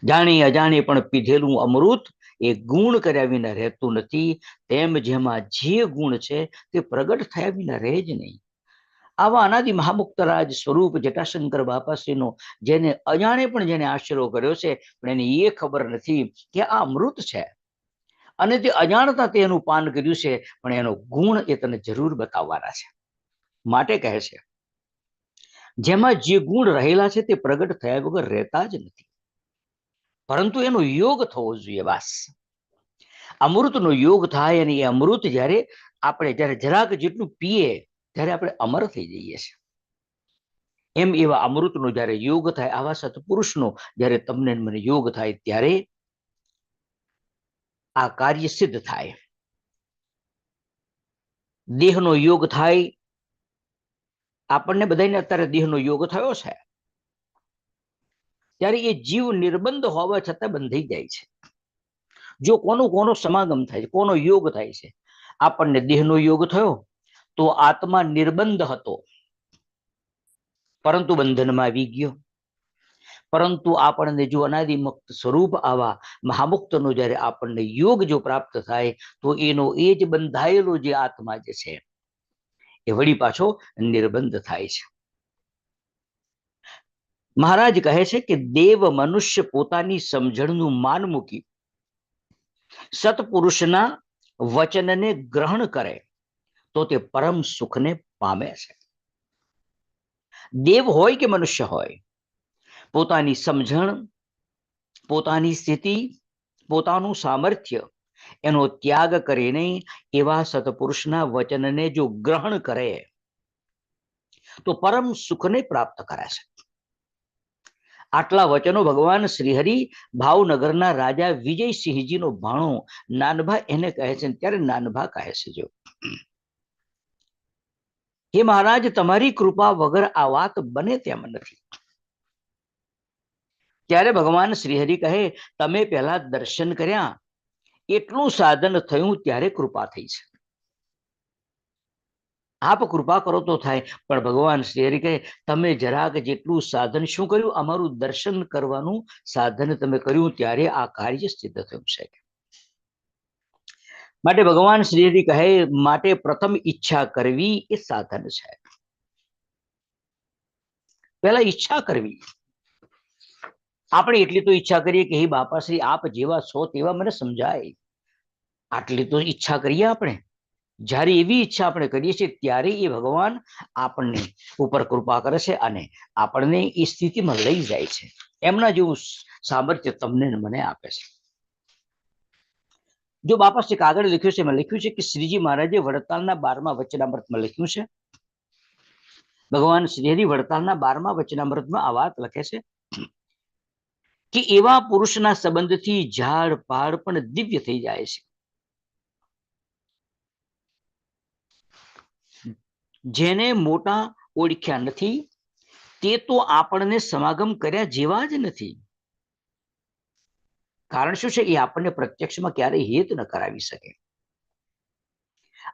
જાણી અજાણી પણ પીધેલું અમૃત એ ગુણ કર્યા વિના રહેતું નથી. તેમ જેમાં જે ગુણ છે તે પ્રગટ થયા વિના રહે જ નહીં. આવા અનાદિ મહામુક્તરાજ સ્વરૂપ જટાશંકર બાપાશ્રીનો જેને અજાણે પણ જેને આશરો કર્યો છે, પણ એને એ ખબર નથી કે આ અમૃત છે અને તે અજાણતા તેનું પાન કર્યું છે, પણ એનો ગુણ એ તને જરૂર બતાવવાના છે. માટે કહે છે જેમાં જે ગુણ રહેલા છે તે પ્રગટ થયા વગર રહેતા જ નથી, પરંતુ એનો યોગ થવો જોઈએ. બસ અમૃતનો યોગ થાય અને એ અમૃત જ્યારે આપણે જ્યારે જરાક જેટલું પીએ ત્યારે આપણે અમર થઈ જઈએ છીએ. એમ એવા અમૃતનો જ્યારે યોગ થાય, આવા સત્પુરુષનો જ્યારે તમને મને યોગ થાય ત્યારે આ કાર્ય સિદ્ધ થાય. દેહનો યોગ થાય, આપણને બધાને અત્યારે દેહનો યોગ થયો છે ત્યારે એ જીવ નિર્બંધ હોવા છતાં બંધાઈ જાય છે. જો કોનો સમાગમ થાય છે, કોનો યોગ થાય છે, આપણને દેહનો યોગ થયો તો આત્મા નિર્બંધ હતો પરંતુ બંધનમાં આવી ગયો. પરંતુ આપણને જો અનાદિમુક્ત સ્વરૂપ આવા મહામુક્તનો જ્યારે આપણને યોગ જો પ્રાપ્ત થાય તો એનો એ જ બંધાયેલો જે આત્મા જે છે એ વળી પાછો નિર્બંધ થાય છે. મહારાજ કહે છે કે દેવ મનુષ્ય પોતાની સમજણનું માન મૂકી સત્પુરુષના વચનને ગ્રહણ કરે તો તે પરમ સુખને પામે છે. દેવ હોય કે મનુષ્ય હોય, પોતાની સમજણ, પોતાની સ્થિતિ, પોતાનું સામર્થ્ય એનો ત્યાગ કરીને એવા સત્પુરુષના વચનને જો ગ્રહણ કરે તો પરમ સુખને પ્રાપ્ત કરે છે. આટલા વચનો ભગવાન શ્રીહરિ ભાવનગરના રાજા વિજયસિંહજીનો ભાણો નાનભા એને કહે છે. ત્યારે નાનભા કહે છે, જો હે મહારાજ, તમારી કૃપા વગર આ વાત બને તેમ નથી. ત્યારે ભગવાન શ્રીહરિ કહે, તમે પહેલા દર્શન કર્યા એટલું સાધન થયું ત્યારે કૃપા થઈ છે. આપ કૃપા કરો તો થાય, પણ ભગવાન શ્રીહરિ કહે તમે જરાક જેટલું સાધન શું કર્યું? અમારું દર્શન કરવાનું સાધન તમે કર્યું ત્યારે આ કાર્ય સિદ્ધ થયું છે. માટે ભગવાન શ્રીહરિ કહે માટે પ્રથમ ઈચ્છા કરવી એ સાધન છે. પહેલા ઈચ્છા કરવી. આપણે એટલી તો ઈચ્છા કરીએ કે હે બાપાશ્રી આપ જેવા છો તેવા મને સમજાય, આટલી તો ઈચ્છા કરીએ આપણે. જ્યારે એવી ઈચ્છા આપણે કરીએ છીએ ત્યારે એ ભગવાન આપણને ઉપર કૃપા કરે છે અને આપણને એ સ્થિતિમાં લઈ જાય છે. એમના જેવું સામર્થ્ય તમને મને આપે છે. જો બાપાશ્રી આગળ લખ્યું છે, એમાં લખ્યું છે કે શ્રીજી મહારાજે વડતાલના 12મા વચનામૃતમાં લખ્યું છે, ભગવાન શ્રીહરિ વડતાલના 12મા વચનામૃતમાં આ વાત લખે છે કે એવા પુરુષના સંબંધથી ઝાડ પાડ પણ દિવ્ય થઈ જાય છે. જેને મોટા ઓળખ્યા નથી તે તો આપણને સમાગમ કર્યા જેવા જ નથી. કારણ શું છે? એ આપણને પ્રત્યક્ષમાં ક્યારેય હેત ન કરાવી શકે.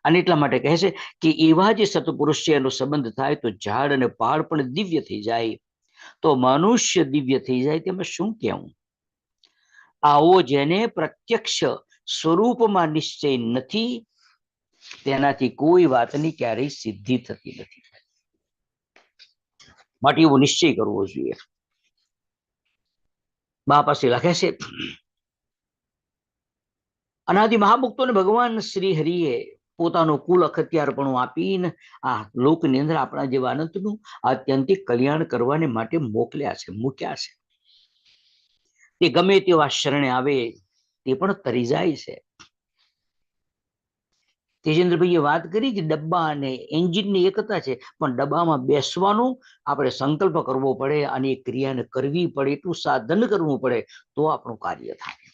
અને એટલા માટે કહે છે કે એવા જે સત્પુરુષ છે એનો સંબંધ થાય તો ઝાડ અને પહાડ પણ દિવ્ય થઈ જાય, તો મનુષ્ય દિવ્ય થઈ જાય તેમાં શું કહેવું? આવો જેને પ્રત્યક્ષ સ્વરૂપમાં નિશ્ચય નથી તેનાથી કોઈ વાતની ક્યારેય સિદ્ધિ થતી નથી. માટે એવો નિશ્ચય કરવો જોઈએ. બાપાશ્રી લખે છે, અનાદિ મહામુક્તોને ભગવાન શ્રી હરિએ પોતાનું કુલ અખત્યારપણું આપીને આ લોકની અંદર આપણા જેવા અનંતનું આત્યંતિક કલ્યાણ કરવાને માટે મોકલ્યા છે, મૂક્યા છે. તે ગમે તેવા શરણે આવે તે પણ તરી જાય છે. તેજેન્દ્રભાઈએ વાત કરી કે ડબ્બા અને એન્જિનની એકતા છે, પણ ડબ્બામાં બેસવાનો આપણે સંકલ્પ કરવો પડે અને એ ક્રિયાને કરવી પડે, એટલું સાધન કરવું પડે તો આપણું કાર્ય થાય.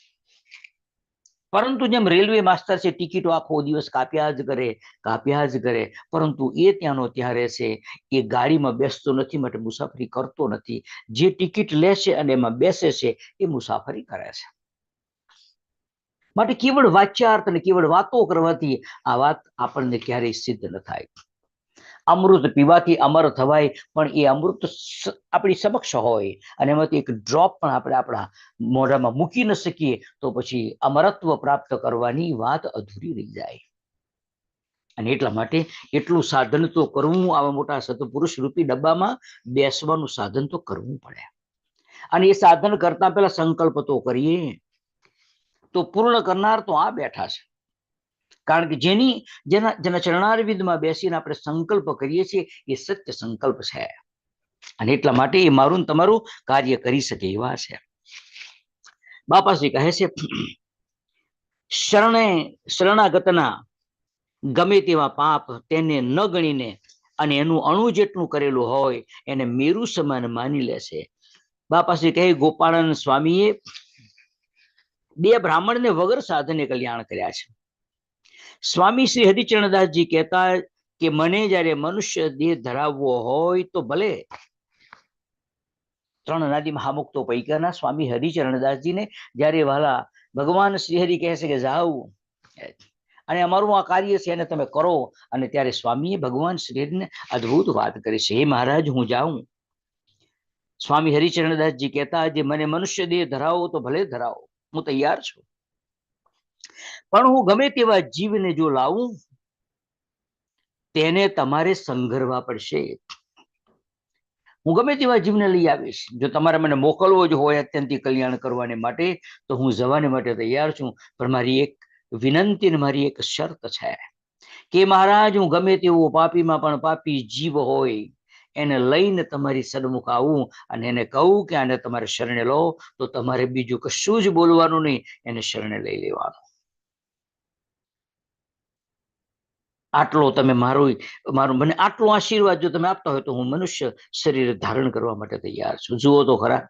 પરંતુ જેમ રેલવે માસ્ટર છે, ટિકિટો આખો દિવસ કાપ્યા જ કરે, પરંતુ એ ત્યાંનો ત્યાં રહેશે, એ ગાડીમાં બેસતો નથી, માટે મુસાફરી કરતો નથી. જે ટિકિટ લે છે અને એમાં બેસે છે એ મુસાફરી કરે છે. માટે કેવળ વાચ્યાર્થ અને કેવળ વાતો કરવાથી આ વાત આપણને ક્યારેય સિદ્ધ ન થાય. અમૃત પીવાથી અમર થવાય, પણ એ અમૃત આપણી સમક્ષ હોય અને એમાંથી એક ડ્રોપ પણ આપણે આપણા મોઢામાં મૂકી ન શકીએ તો પછી અમરત્વ પ્રાપ્ત કરવાની વાત અધૂરી રહી જાય. અને એટલા માટે એટલું સાધન તો કરવું, આવા મોટા સત્પુરુષ રૂપી ડબ્બામાં બેસવાનું સાધન તો કરવું પડે. અને એ સાધન કરતા પહેલા સંકલ્પ તો કરીએ, તો પૂર્ણ કરનાર તો આ બેઠા છે. કારણ કે જેના ચરણારવિંદમાં બેસીને આપણે સંકલ્પ કરીએ છીએ એ સત્ય સંકલ્પ છે. અને એટલા માટે એ મારું તમારું કાર્ય કરી શકે એવા છે. બાપાશ્રી કહે છે, શરણાગતના ગમે તેવા પાપ તેને ન ગણીને અને એનું અણુ જેટલું કરેલું હોય એને મેરુ સમાન માની લેશે. બાપાશ્રી કહે, ગોપાળાનંદ સ્વામીએ 2 બ્રાહ્મણને વગર સાધને કલ્યાણ કર્યા છે. સ્વામી શ્રી હરિચરણદાસજી કહેતા કે મને જયારે મનુષ્ય દેહ ધરાવવો હોય તો ભલે. 3 અનાદિ મહામુક્તો પૈકાના સ્વામી હરિચરણદાસજીને જયારે વાલા ભગવાન શ્રી હરિ કહે છે કે જાઓ અને અમારું આ કાર્ય છે એને તમે કરો, અને ત્યારે સ્વામીએ ભગવાન શ્રી હરિને અદભુત વાત કરી છે, હે મહારાજ હું જાઉં. સ્વામી હરિચરણદાસજી કહેતા જે મને મનુષ્ય દેહ ધરાવો તો ભલે ધરાવો, હું તૈયાર છું, પણ હું ગમે તેવા જીવને જો લાવું તેને તમારે સંઘરવા પડશે. હું ગમે તેવા જીવને લઈ આવીશ, જો તમારે મને મોકલવો જ હોય અત્યંતિક કલ્યાણ કરવાને માટે તો હું જવાને માટે તૈયાર છું, પણ મારી એક વિનંતી અને મારી એક શરત છે કે મહારાજ હું ગમે તેવો પાપીમાં પણ પાપી જીવ હોય એને લઈને તમારી સન્મુખ આવું અને એને કહું કે આને તમારે શરણે લો, તો તમારે બીજું કશું જ બોલવાનું નહીં, એને શરણે લઈ લેવાનું. આટલો તમે મારું મને આટલો આશીર્વાદ જો તમે આપતા હોય તો હું મનુષ્ય શરીર ધારણ કરવા માટે તૈયાર છું. જુઓ તો ખરા,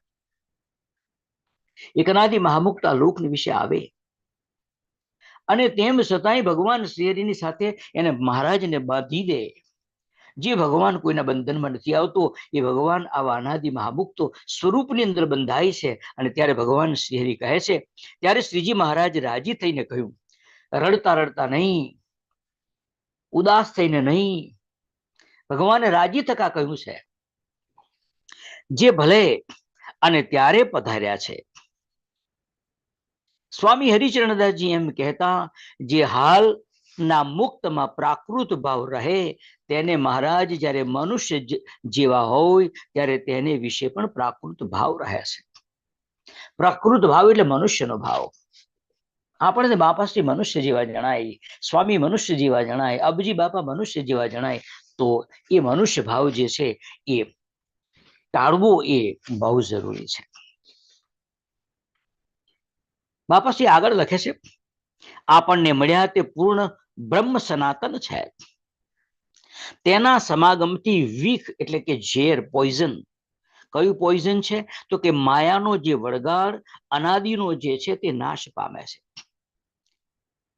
એક અનાદિ મહામુક્તા લોકની વિશે આવે અને તેમ છતાંય ભગવાન શ્રી હરિની સાથે એને મહારાજને બાંધી દે. જે ભગવાન કોઈના બંધનમાં નથી આવતો એ ભગવાન આવા અનાદિ મહામુક્તો સ્વરૂપની અંદર બંધાય છે. અને ત્યારે ભગવાન શ્રી હરિ કહે છે, ત્યારે શ્રીજી મહારાજ રાજી થઈને કહ્યું, રડતા રડતા નહીં, ઉદાસ થઈને નહીં, ભગવાને રાજી થકા કહ્યું છે, જે ભલે અને ત્યારે પધાર્યા છે. સ્વામી હરિચરણદાસજી એમ કહેતા, જે હાલના મુક્તમાં પ્રાકૃત ભાવ રહે તેને મહારાજ જ્યારે મનુષ્ય જેવા હોય ત્યારે તેને વિશે પણ પ્રાકૃત ભાવ રહે છે. પ્રાકૃત ભાવ એટલે મનુષ્યનો ભાવ. આપણને બાપાશ્રી મનુષ્ય જેવા જણાય, સ્વામી મનુષ્ય જેવા જણાય, અબજી બાપા મનુષ્ય જેવા જણાય, તો એ મનુષ્ય ભાવ જે છે એ ટાળવો એ બહુ જરૂરી છે. બાપાશ્રી આગળ લખે છે, આપણને મળ્યા તે પૂર્ણ બ્રહ્મ સનાતન છે. તેના સમાગમથી વિખ એટલે કે ઝેર, પોઈઝન. કયું પોઈઝન છે? તો કે માયાનો જે વળગાડ અનાદિનો જે છે તે નાશ પામે છે.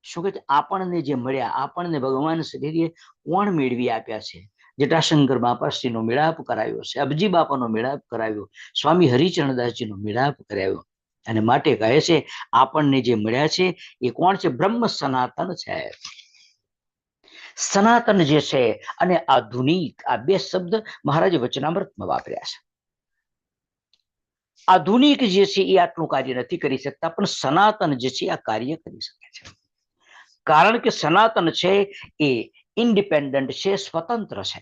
શું કે આપણને જે મળ્યા, આપણને ભગવાન શ્રીએ કોણ મેળવી આપ્યા છે? જટાશંકર બાપાશ્રીનો મેળાપ કરાવ્યો છે, અબજી બાપાનો મેળાપ કરાવ્યો, સ્વામી હરિચરણદાસજીનો મેળાપ કરાવ્યો. અને માટે કહે છે આપણને જે મળ્યા છે એ કોણ છે? બ્રહ્મ સનાતન છે. સનાતન જે છે અને આધુનિક, આ બે શબ્દ મહારાજ વચનામૃતમાં વાપર્યા છે. આધુનિક જે છે એ આટલું કાર્ય નથી કરી શકતા, પણ સનાતન જે છે આ કાર્ય કરી શકે છે. કારણ કે સનાતન છે એ ઇન્ડિપેન્ડન્ટ છે, સ્વતંત્ર છે.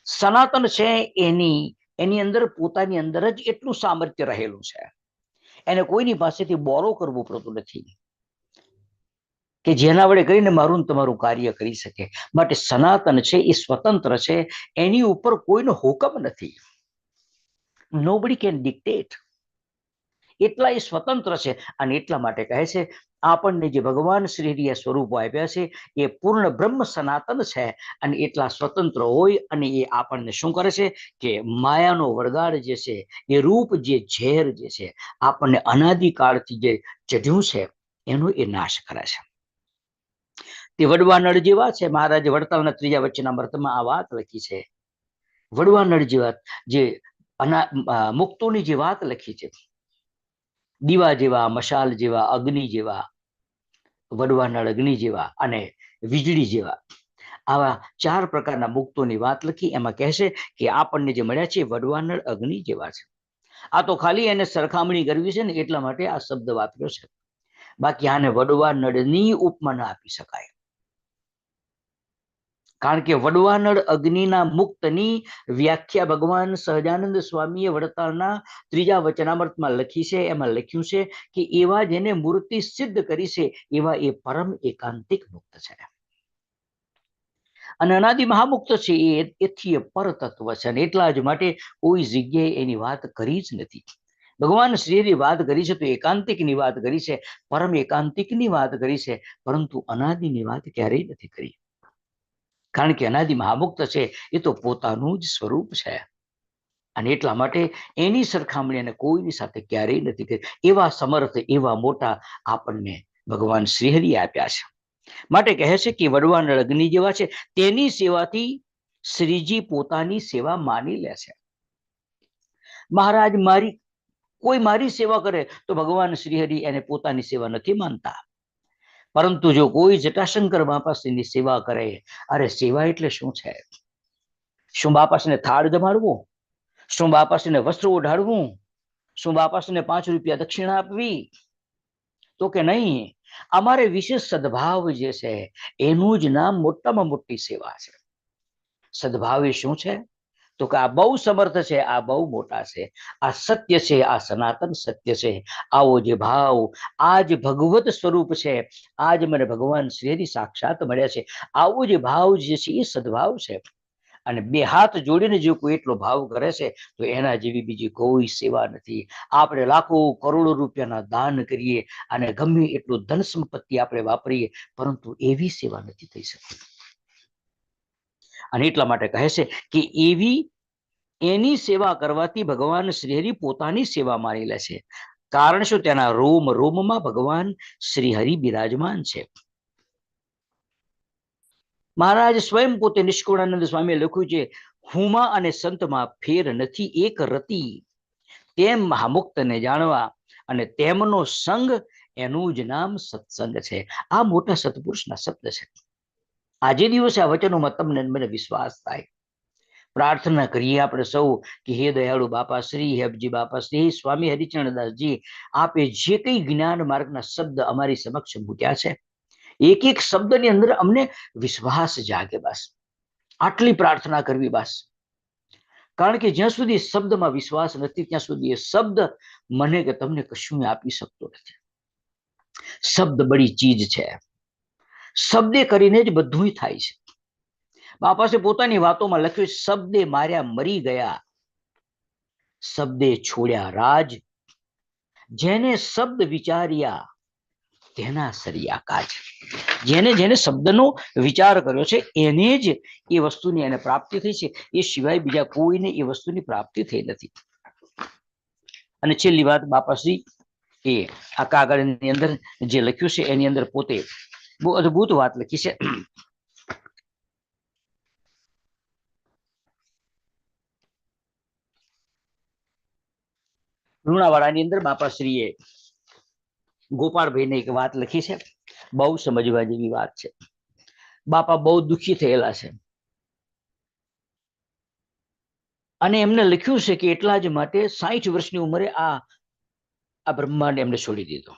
સનાતન છે એની અંદર પોતાની અંદર જ એટલું સામર્થ્ય રહેલું છે, એને કોઈની પાસેથી બોરો કરવું પડતું નથી કે જેના વડે કરીને મારું તમારું કાર્ય કરી શકે. માટે સનાતન છે એ સ્વતંત્ર છે, એની ઉપર કોઈનો હુકમ નથી. Nobody can dictate. એટલા એ સ્વતંત્ર છે. અને એટલા માટે કહે છે આપણને જે ભગવાન શ્રીએ સ્વરૂપો આપ્યા છે એ પૂર્ણ બ્રહ્મ સનાતન છે. અને એટલા સ્વતંત્ર હોય અને એ આપણને શું કરે છે કે માયાનો વળગાડ જે છે, એ રૂપ જે ઝેર જે છે આપણને અનાદિકાળથી જે ચઢ્યું છે એનો એ નાશ કરે છે. તે વડવા નળ જેવા છે. મહારાજે વડતાલના 3જા વચનામૃતમાં આ વાત લખી છે. વડવા નળ જેવા જે મુક્તોની જે વાત લખી છે, દીવા જેવા, મશાલ જેવા, અગ્નિ જેવા, વડવા નળ અગ્નિ જેવા અને વીજળી જેવા, આવા 4 પ્રકારના મુક્તોની વાત લખી. એમાં કહેશે કે આપણને જે મળ્યા છે વડવા નળ અગ્નિ જેવા છે. આ તો ખાલી એને સરખામણી કરવી છે ને એટલા માટે આ શબ્દ વાપર્યો છે. બાકી આને વડવા નળની ઉપમા ના આપી શકાય. કારણ કે વડવા નળ અગ્નિના મુક્તની વ્યાખ્યા ભગવાન સહજાનંદ સ્વામીએ વડતાલના 3જા વચનામૃતમાં લખી છે. એમાં લખ્યું છે કે એવા જેને મૂર્તિ સિદ્ધ કરી છે એવા એ પરમ એકાંતિક મુક્ત છે. અને અનાદિ મહામુક્ત છે એથી પરતત્વ છે. અને એટલા જ માટે કોઈ જગ્યાએ એની વાત કરી જ નથી. ભગવાન શ્રીની વાત કરી છે તો એકાંતિકની વાત કરી છે, પરમ એકાંતિકની વાત કરી છે, પરંતુ અનાદિની વાત ક્યારેય નથી કરી. કારણ કે અનાદિ મહામુક્ત છે એ તો પોતાનું જ સ્વરૂપ છે. અને એટલા માટે એની સરખામણી અને કોઈની સાથે ક્યારેય નથી કરી. એવા સમર્થ, એવા મોટા આપણને ભગવાન શ્રીહરિ આપ્યા છે. માટે કહે છે કે વડવા નળ અગ્નિ જેવા છે. તેની સેવાથી શ્રીજી પોતાની સેવા માની લે છે. મહારાજ કોઈ મારી સેવા કરે તો ભગવાન શ્રીહરિ એને પોતાની સેવા નથી માનતા. પરંતુ જો કોઈ જટાશંકર બાપાશ્રીની સેવા કરે, અરે સેવા એટલે શું છે? શું બાપાશ્રીને થાળ જમાડવું? શું બાપાશ્રીને વસ્ત્ર ઓઢાડવું? શું બાપાશ્રીને 5 રૂપિયા દક્ષિણા આપવી? તો કે નહીં. અમારે વિશેષ સદભાવ જે છે એનું જ નામ મોટામાં મોટી સેવા છે. સદભાવ એ શું છે? તો કે આ બહુ સમર્થ છે, આ બહુ મોટા છે, આ સત્ય છે, આ સનાતન સત્ય છે. આવો જે ભાવ, આ જ ભગવત સ્વરૂપ છે, આજ મને ભગવાન શ્રી સાક્ષાત મળ્યા છે, આવો જે ભાવ જે છે એ સદભાવ છે. અને 2 હાથ જોડીને જો કોઈ એટલો ભાવ કરે છે તો એના જેવી બીજી કોઈ સેવા નથી. આપણે લાખો કરોડો રૂપિયાના દાન કરીએ અને ગમે એટલું ધન સંપત્તિ આપણે વાપરીએ, પરંતુ એવી સેવા નથી થઈ શકતી. અને એટલા માટે કહે છે કે એની સેવા કરવાથી ભગવાન શ્રીહરિ પોતાની સેવા માની લે છે. કારણ શું? તેના રોમ રોમમાં ભગવાન શ્રીહરિ બિરાજમાન છે. મહારાજ સ્વયં પોતે નિષ્કુળાનંદ સ્વામીએ લખ્યું છે, હુંમાં અને સંતમાં ફેર નથી એક રતિ, તેમ મહામુક્તને જાણવા અને તેમનો સંગ એનું જ નામ સત્સંગ છે. આ મોટા સત્પુરુષના શબ્દ છે. આજે દિવસે આ વચનોમાં તમને મને વિશ્વાસ થાય. પ્રાર્થના કરીએ આપણે સૌ કે હે દયાળુ બાપાશ્રી, હે અબજી બાપાશ્રી, સ્વામી હરિચરણદાસજી, આપે જે કંઈ જ્ઞાન માર્ગના શબ્દ અમારી સમક્ષ મૂક્યા છે, એક એક શબ્દની અંદર અમને વિશ્વાસ જાગે. બસ આટલી પ્રાર્થના કરવી. બસ કારણ કે જ્યાં સુધી શબ્દમાં વિશ્વાસ નથી ત્યાં સુધી એ શબ્દ મને કે તમને કશું આપી શકતો નથી. શબ્દ બડી ચીજ છે. શબ્દે કરીને જ બધું થાય છે. બાપાસે પોતાની વાતોમાં લખ્યું, શબ્દે માર્યા મરી ગયા, શબ્દે છોડ્યા રાજ, જેને શબ્દ વિચાર્યા તેના સરિયા કાજ. જેને જેને શબ્દનો વિચાર કર્યો છે એને જ એ વસ્તુની એને પ્રાપ્તિ થઈ છે, એ સિવાય બીજા કોઈને એ વસ્તુની પ્રાપ્તિ થઈ નથી. અને છેલ્લી વાત બાપાશ્રી એ આ કાગળની અંદર જે લખ્યું છે એની અંદર પોતે બહુ અદભુત વાત લખી છે. લુણાવાડાની અંદર બાપાશ્રીએ ગોપાળભાઈને એક વાત લખી છે, બહુ સમજવા જેવી વાત છે. બાપા બહુ દુઃખી થયેલા છે અને એમને લખ્યું છે કે એટલા જ માટે 60 વર્ષની ઉંમરે આ બ્રહ્માંડ એમને છોડી દીધો.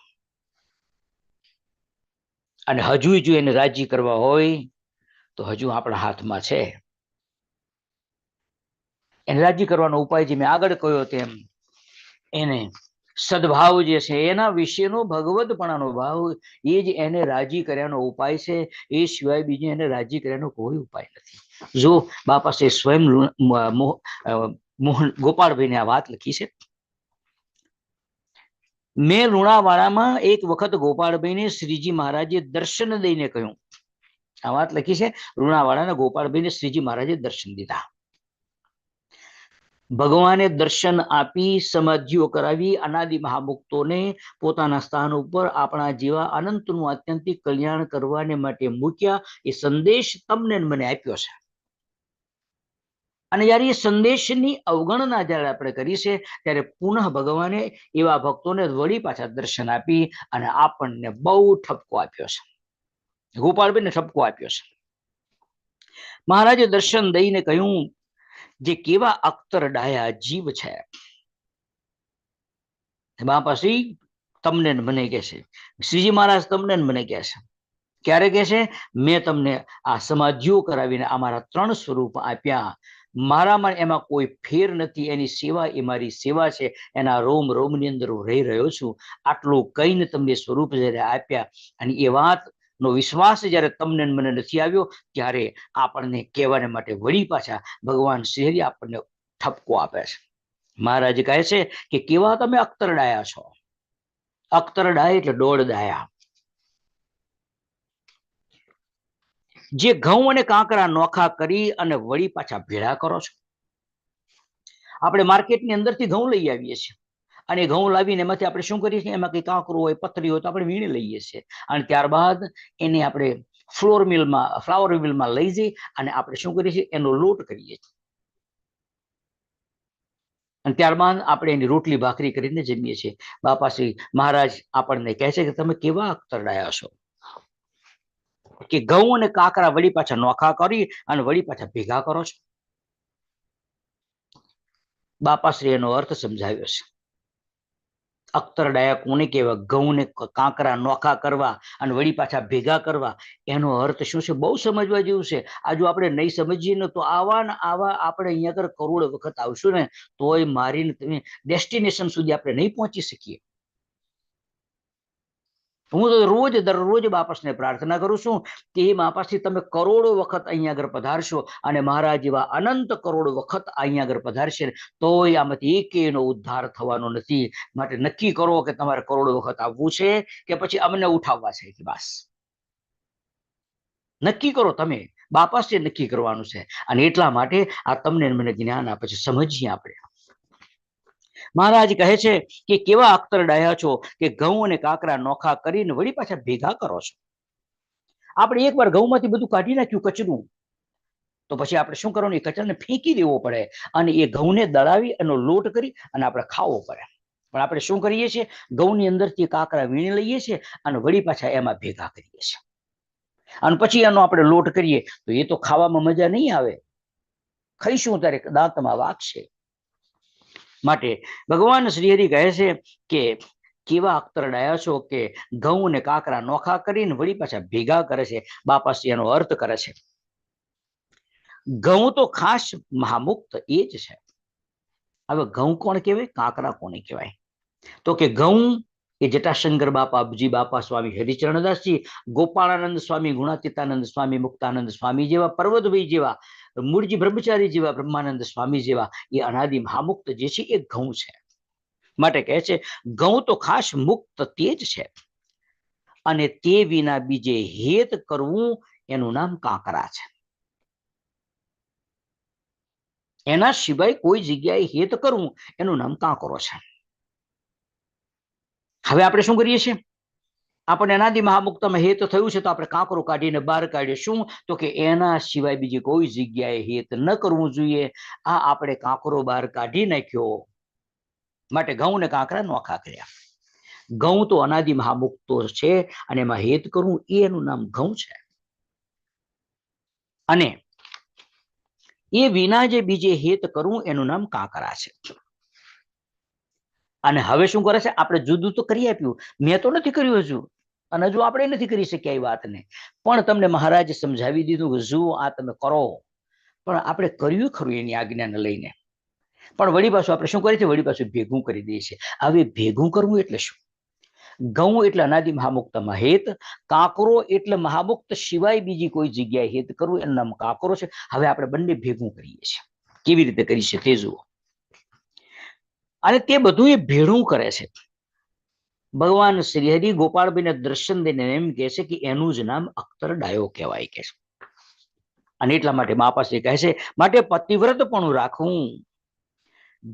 અને હજુ જો એને રાજી કરવા હોય તો હજુ આપણા હાથમાં છે. એને રાજી કરવાનો ઉપાય જે મેં આગળ કહ્યો તેમ એને સદભાવ જે છે એના વિશેનો ભગવદપણાનો ભાવ એ જ એને રાજી કર્યાનો ઉપાય છે. એ સિવાય બીજો એને રાજી કર્યાનો કોઈ ઉપાય નથી. જો બાપા છે સ્વયં મોહન ગોપાળભાઈને આ વાત લખી છે. મેં લુણાવાડામાં એક વખત ગોપાળભાઈને શ્રીજી મહારાજે દર્શન દઈને કહ્યું, આ વાત લખી છે લુણાવાડાના ગોપાળભાઈને શ્રીજી મહારાજે દર્શન દીધા. ભગવાને દર્શન આપી સમાધિઓ કરાવી અનાદિ મહામુક્તોને પોતાના સ્થાન ઉપર આપણા જેવા અનંતનું આત્યંતિક કલ્યાણ કરવાને માટે મૂક્યા. એ સંદેશ તમને મને આપ્યો છે. અને જ્યારે એ સંદેશની અવગણના જ્યારે આપણે કરી છે ત્યારે પુનઃ ભગવાને એવા ભક્તોને વળી પાછા દર્શન આપી અને આપણને બહુ ઠપકો આપ્યો છે. ગોપાળભાઈને ઠપકો આપ્યો છે. મહારાજે દર્શન દઈને કહ્યું, જે કેવા અખ્તર ડાયા જીવ છે. બાપાશ્રી તમને મને કહે છે, શ્રીજી મહારાજ તમને મને કહે છે. ક્યારે કહે છે? મેં તમને આ સમાધિઓ કરાવીને અમારા 3 સ્વરૂપ આપ્યા. મારામાં એમાં કોઈ ફેર નથી. એની સેવા એ મારી સેવા છે. એના રોમ રોમની અંદર હું રહી રહ્યો છું. આટલું કહીને તમને સ્વરૂપ જ્યારે આપ્યા અને એ વાતનો વિશ્વાસ જ્યારે તમને મને નથી આવ્યો ત્યારે આપણને કહેવાને માટે વળી પાછા ભગવાન શ્રી આપણને ઠપકો આપે છે. મહારાજ કહે છે કે કેવા તમે અખ્તર ડાયા છો. અખ્તર ડાય એટલે 1.5 ડાયા. જે ઘઉં અને કાંકરા નોખા કરી અને વળી પાછા ભેળા કરો છો. આપણે માર્કેટની અંદરથી ઘઉં લઈ આવીએ છીએ અને ઘઉં લાવીને એમાંથી આપણે શું કરીએ છીએ, એમાં કઈ કાંકરું હોય પથરી હોય તો આપણે વીણી લઈએ છીએ અને ત્યારબાદ એને આપણે ફ્લાવર મિલમાં લઈ જઈ અને આપણે શું કરીએ છીએ, એનો લોટ કરીએ છીએ અને ત્યારબાદ આપણે એની રોટલી ભાખરી કરીને જમીએ છીએ. બાપાશ્રી મહારાજ આપણને કહે છે કે તમે કેવા અખ્તર ડાયા છો કે ઘઉં અને કાંકરા વળી પાછા નોખા કરી અને વળી પાછા ભેગા કરો છો. બાપાશ્રી એનો અર્થ સમજાવ્યો છે. અખ્તર ડાયા કોને કહેવાય? ઘઉં ને કાંકરા નોખા કરવા અને વળી પાછા ભેગા કરવા. એનો અર્થ શું છે? બહુ સમજવા જેવું છે. આ જો આપણે નહીં સમજીએ ને તો આવા ને આવા આપણે અહીંયા આગળ કરોડ વખત આવશું ને તોય મારીને તમે ડેસ્ટિનેશન સુધી આપણે નહીં પહોંચી શકીએ. હું તો રોજ દરરોજ બાપાસને પ્રાર્થના કરું છું કે એ બાપાસથી તમે કરોડો વખત અહીંયા આગળ પધારશો અને મહારાજ એવા અનંત કરોડ વખત અહીંયા આગળ પધારશે તોય આમાંથી એકેયનો ઉદ્ધાર થવાનો નથી. માટે નક્કી કરો કે તમારે કરોડો વખત આવવું છે કે પછી અમને ઉઠાવવા છે કે બસ નક્કી કરો. તમે બાપાસે નક્કી કરવાનું છે અને એટલા માટે આ તમને મને જ્ઞાન આપે છે. સમજીએ આપણે. મહારાજ કહે છે કે કેવા અખ્તર ડાયા છો કે ઘઉં અને કાંકરા નોખા કરીને વળી પાછા ભેગા કરો છો. આપણે એકવાર ઘઉંમાંથી બધું કાઢી નાખ્યું કચરું તો પછી આપણે શું કરવાનું? એ કચરાને ફેંકી દેવો પડે અને એ ઘઉંને દળાવી એનો લોટ કરી અને આપણે ખાવો પડે. પણ આપણે શું કરીએ છીએ? ઘઉંની અંદરથી કાંકરા વીણી લઈએ છીએ અને વળી પાછા એમાં ભેગા કરીએ છીએ અને પછી એનો આપણે લોટ કરીએ તો એ તો ખાવામાં મજા નહીં આવે. ખાઈશું ત્યારે દાંતમાં વાગશે. માટે ભગવાન શ્રી હરિ કહે છે કે કેવા અખ્તર ડાયા છો કે ઘઉં ને કાંકરા નોખા કરીને વળી પાછા ભેગા કરે છે. બાપાશ્રી એનો અર્થ કરે છે. ઘઉં તો ખાસ મહામુક્ત એ જ છે. હવે ઘઉં કોણ કહેવાય? કાંકરા કોને કહેવાય? તો કે ઘઉં એ જટાશંકર બાપા, અબજી બાપા, સ્વામી હરિચરણદાસજી, ગોપાળાનંદ સ્વામી, ગુણાતીતાનંદ સ્વામી, મુક્તાનંદ સ્વામી જેવા, પર્વતભાઈ જેવા, મૂળજી બ્રહ્મચારી જેવા, બ્રહ્માનંદ સ્વામી જેવા એ અનાદિ મહામુક્ત જે છે એ ઘઉં છે. માટે કહે છે ઘઉં તો ખાસ મુક્ત તે જ છે. અને તે વિના બીજે હેત કરવું એનું નામ કાંકરા છે. એના સિવાય કોઈ જગ્યાએ હેત કરવું એનું નામ કાંકરો છે. હવે આપણે શું કરીએ છીએ? આપણને અનાદિ મહામુક્તમાં હેત થયું છે તો આપણે કાંકરો કાઢીને બહાર કાઢીએ. શું? તો કે એના સિવાય બીજી કોઈ જગ્યાએ હેત ન કરવું જોઈએ. આ આપણે કાંકરો બહાર કાઢી નાખ્યો, માટે ઘઉં ને કાંકરા નોખા કર્યા. ઘઉં તો અનાદિ મહામુક્તો છે અને એમાં હેત કરવું એનું નામ ઘઉં છે. અને એ વિના જે બીજે હેત કરવું એનું નામ કાંકરા છે. અને હવે શું કરે છે? આપણે જુદું તો કરી આપ્યું, મેં તો નથી કર્યું હજુ, અને હજુ આપણે નથી કરી શક્યા એ વાતને, પણ તમને મહારાજે સમજાવી દીધું કે જુઓ આ તમે કરો. પણ આપણે કર્યું ખરું એની આજ્ઞાને લઈને, પણ વળી પાછું આપણે શું કરીએ છીએ? વળી પાછું ભેગું કરી દઈએ છીએ. હવે ભેગું કરવું એટલે શું? ઘઉં એટલે અનાદિ મહામુક્તમાં હેત, કાંકરો એટલે મહામુક્ત સિવાય બીજી કોઈ જગ્યાએ હેત કરવું એનું નામ કાંકરો છે. હવે આપણે બંને ભેગું કરીએ છીએ. કેવી રીતે કરી છે તે જુઓ. અને તે બધું એ ભેળું કરે છે. ભગવાન શ્રી હરિ ગોપાળભાઈને દર્શન દઈને એમ કહે છે કે એનું જ નામ અખ્તર ડાયો કહેવાય કે છે. અને એટલા માટે બાપાશ્રી કહે છે, માટે પતિવ્રત પણ રાખવું.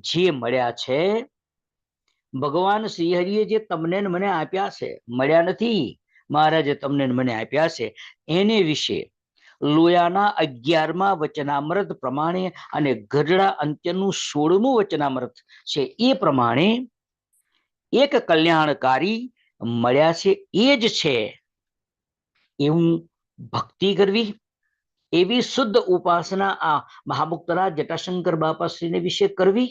જે મળ્યા છે ભગવાન શ્રી હરિએ જે તમને મને આપ્યા છે, મળ્યા નથી, મહારાજે તમને મને આપ્યા છે, એને વિશે લોયાના 11મા વચનામૃત પ્રમાણે અને ગઢડા અંત્યનું 16મું વચનામૃત છે એ પ્રમાણે એક કલ્યાણકારી મળ્યા છે. એ જ છે એવું ભક્તિ કરવી, એવી શુદ્ધ ઉપાસના આ મહામુક્તના જટાશંકર બાપાશ્રીને વિશે કરવી.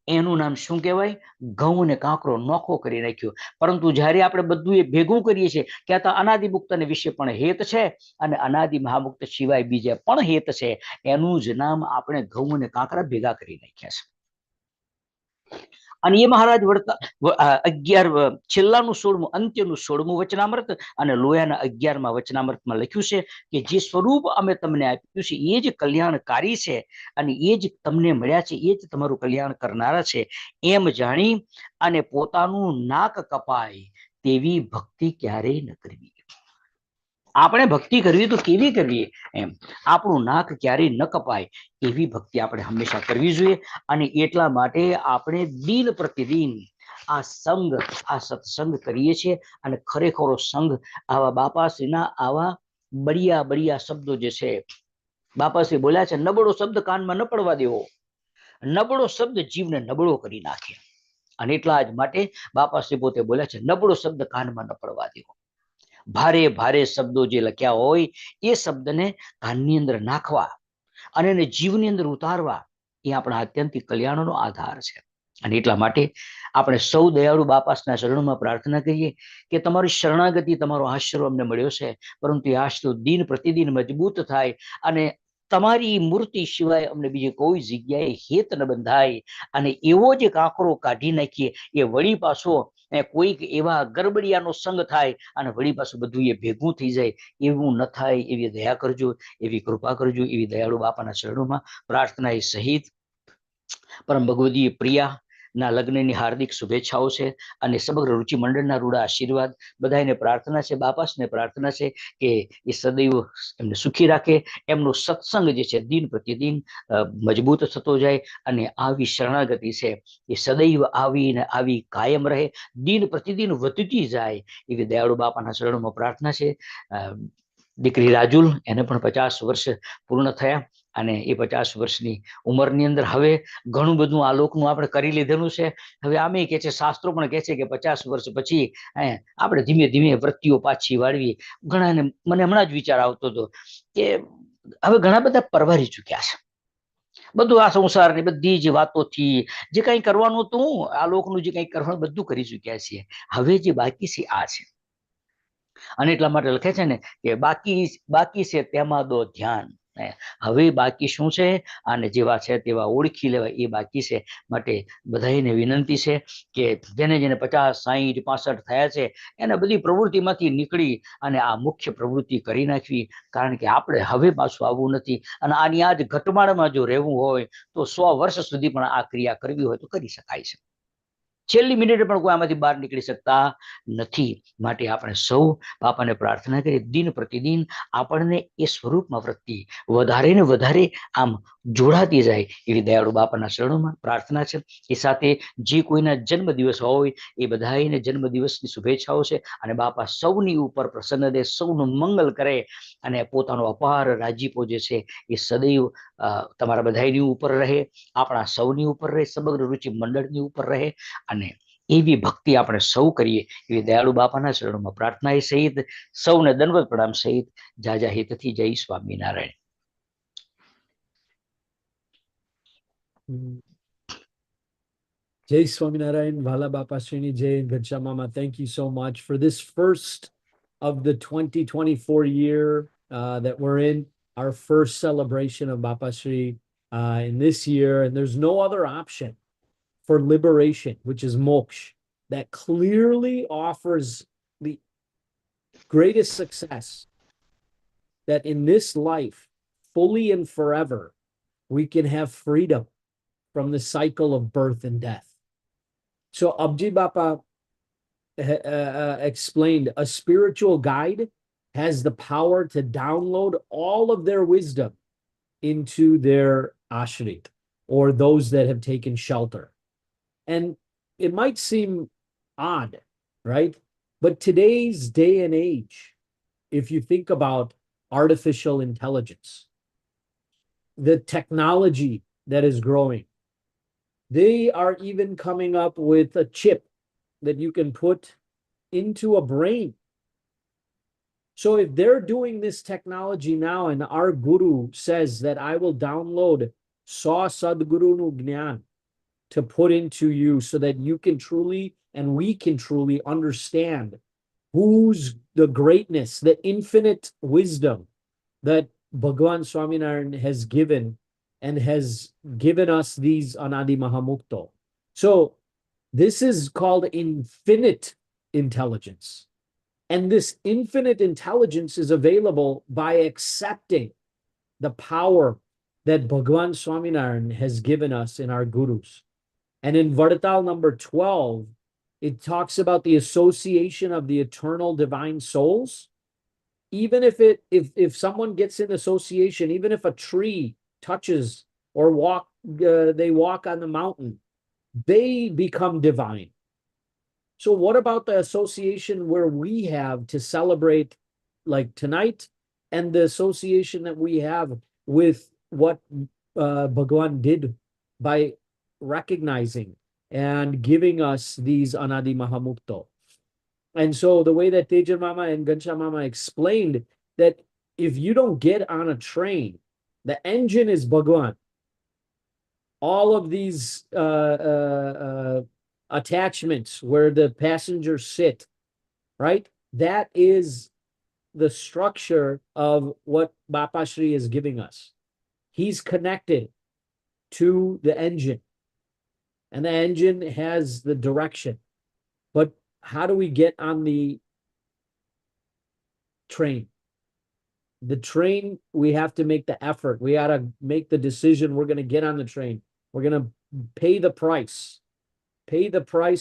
એનું નામ શું કહેવાય? ઘઉં ને કાંકરો નોખો કરી નાખ્યો. પરંતુ જ્યારે આપણે બધું એ ભેગું કરીએ છીએ, કહેતા અનાદિ મુક્તને વિશે પણ હેત છે અને અનાદિ મહામુક્ત સિવાય બીજે પણ હેત છે, એનું જ નામ આપણે ઘઉં અને કાંકરા ભેગા કરી નાખ્યા છે. અને એ મહારાજ વળતા 11 છેલ્લાનું 16મું અંત્યનું 16મું વચનામૃત અને લોયાના 11મા વચનામૃતમાં લખ્યું છે કે જે સ્વરૂપ અમે તમને આપ્યું છે એ જ કલ્યાણકારી છે અને એ જ તમને મળ્યા છે, એ જ તમારું કલ્યાણ કરનારા છે, એમ જાણી અને પોતાનું નાક કપાય તેવી ભક્તિ ક્યારેય ન કરવી. આપણે ભક્તિ કરવી તો કેવી કરવી? એમ આપણું નાક ક્યારેય ન કપાય એવી ભક્તિ આપણે હંમેશા કરવી જોઈએ. અને એટલા માટે આપણે દિન પ્રતિદિન આ સંઘ, આ સત્સંગ કરીએ છીએ. અને ખરેખરો સંઘ આવા બાપાશ્રીના આવા બળિયા બળિયા શબ્દો જે છે, બાપાશ્રી બોલ્યા છે, નબળો શબ્દ કાનમાં ન પડવા દેવો, નબળો શબ્દ જીવને નબળો કરી નાખે. અને એટલા જ માટે બાપાશ્રી પોતે બોલ્યા છે, નબળો શબ્દ કાનમાં ન પડવા દેવો. ભારે ભારે શબ્દો જે લખ્યા હોય એ શબ્દને કાનની અંદર નાખવા અને એને જીવની અંદર ઉતારવા એ આપણા આત્યંતિક કલ્યાણનો આધાર છે. અને એટલા માટે આપણે સૌ દયાળુ બાપાના શરણોમાં પ્રાર્થના કરીએ કે તમારી શરણાગતિ, તમારો આશરો અમને મળ્યો છે, પરંતુ એ આશરો દિન પ્રતિદિન મજબૂત થાય અને તમારી મૂર્તિ સિવાય અમને બીજી કોઈ જગ્યાએ હેત ન બંધાય. અને એવો જે કાંકરો કાઢી નાખીએ એ વળી પાછો કોઈક એવા ગરબડિયાનો સંગ થાય અને વળી પાછું બધું એ ભેગું થઈ જાય, એવું ન થાય એવી દયા કરજો, એવી કૃપા કરજો, એવી દયાળુ બાપાના શરણોમાં પ્રાર્થના એ સહિત પરમ ભગવદીય પ્રિયા ના લગ્નની હાર્દિક શુભેચ્છાઓ છે અને સમગ્ર રુચિ મંડળના રૂડા આશીર્વાદ બધાને પ્રાર્થના છે. બાપાસને પ્રાર્થના છે કે એ સદૈવ એમને સુખી રાખે, એમનો સત્સંગ જે છે દિન પ્રતિદિન મજબૂત થતો જાય અને આવી શરણાગતિ છે એ સદૈવ આવીને આવી કાયમ રહે, દિન પ્રતિદિન વધતી જાય એવી દયાળુ બાપાના શરણોમાં પ્રાર્થના છે. દીકરી રાજુલ, એને પણ 50 વર્ષ પૂર્ણ થયા અને એ 50 વર્ષની ઉંમરની અંદર હવે ઘણું બધું આ લોકનું આપણે કરી લીધેલું છે. હવે આમે કે છે, શાસ્ત્રો પણ કહે છે કે 50 વર્ષ પછી આપણે ધીમે ધીમે વૃત્તિઓ પાછી વાળવી. ઘણાને, મને હમણાં જ વિચાર આવતો હતો કે હવે ઘણા બધા પરવારી ચૂક્યા છે, બધું આ સંસારની બધી જ વાતોથી જે કંઈ કરવાનું હતું, આ લોકનું જે કંઈ કરવાનું બધું કરી ચૂક્યા છીએ. હવે જે બાકી છે આ છે. અને એટલા માટે લખે છે ને કે બાકી છે તેમાં દો ધ્યાન. હવે બાકી શું છે? અને જેવા છે તેવા ઓળખી લેવાય એ બાકી છે. માટે બધાને વિનંતી છે કે જેને જેને 50, 60, 65 થયા છે એને બધી પ્રવૃત્તિમાંથી નીકળી અને આ મુખ્ય પ્રવૃત્તિ કરી નાખવી. કારણ કે આપણે હવે પાછું આવવું નથી અને આની આ જ ઘટમાળમાં જો રહેવું હોય તો 100 વર્ષ સુધી પણ આ ક્રિયા કરવી હોય તો કરી શકાય છે. છેલ્લી મિનિટે પણ કોઈ આમાંથી બહાર નીકળી શકતા નથી. માટે આપણે સૌ બાપાને પ્રાર્થના કરીએ દિન પ્રતિદિન આપણને એ સ્વરૂપમાં વૃત્તિ વધારે ને વધારે આમ જોડાતી જાય એવી દયાળુ બાપાના શરણોમાં પ્રાર્થના છે. એ સાથે જે કોઈના જન્મદિવસ હોય એ બધાને જન્મદિવસની શુભેચ્છાઓ છે. અને બાપા સૌની ઉપર પ્રસન્ન રહે, સૌનું મંગલ કરે અને પોતાનો અપાર રાજીપો જે છે એ સદૈવ તમારા બધાની ઉપર રહે, આપણા સૌની ઉપર રહે, સમગ્ર રુચિ મંડળની ઉપર રહે. અને એવી ભક્તિ આપણે સૌ કરીએ એવી દયાળુ બાપાના શરણોમાં પ્રાર્થના સહિત સૌને દંડવત પ્રણામ સહિત જાજા હિતથી જય Swaminarayan. Jai Swaminarayan, Vala Bapashri Jai, and Gansha Mama, thank you so much for this first of the 2024 year that we're in, our first celebration of Bapashri in this year. And there's no other option for liberation, which is moksha, that clearly offers the greatest success, that in this life, fully and forever, we can have freedom from the cycle of birth and death. So Abji Bapa explained a spiritual guide has the power to download all of their wisdom into their ashrit, or those that have taken shelter. And it might seem odd, right? But today's day and age, if you think about artificial intelligence, the technology that is growing, they are even coming up with a chip that you can put into a brain. So if they're doing this technology now, and our guru says that I will download Sa Sadguru Nu Gnan to put into you so that you can truly, and we can truly understand who's the greatness, the infinite wisdom that Bhagwan Swaminarayan has given, and has given us these Anadi Mahamukto. So this is called infinite intelligence. And this infinite intelligence is available by accepting the power that Bhagwan Swaminarayan has given us in our gurus. And in Vartal number 12, it talks about the association of the eternal divine souls. Even if someone gets in association, even if a tree touches or they walk on the mountain, they become divine. So what about the association where we have to celebrate, like tonight, and the association that we have with what Bhagwan did by recognizing and giving us these Anadi Mahamukto? And so the way that Teja Mama and Gansha Mama explained that if you don't get on a train, the engine is Bhagwan. All of these attachments where the passengers sit, right? That is the structure of what Bapashri is giving us. He's connected to the engine, and the engine has the direction. But how do we get on the train? The train, we have to make the effort. We got to make the decision. We're going to get on the train. We're going to pay the price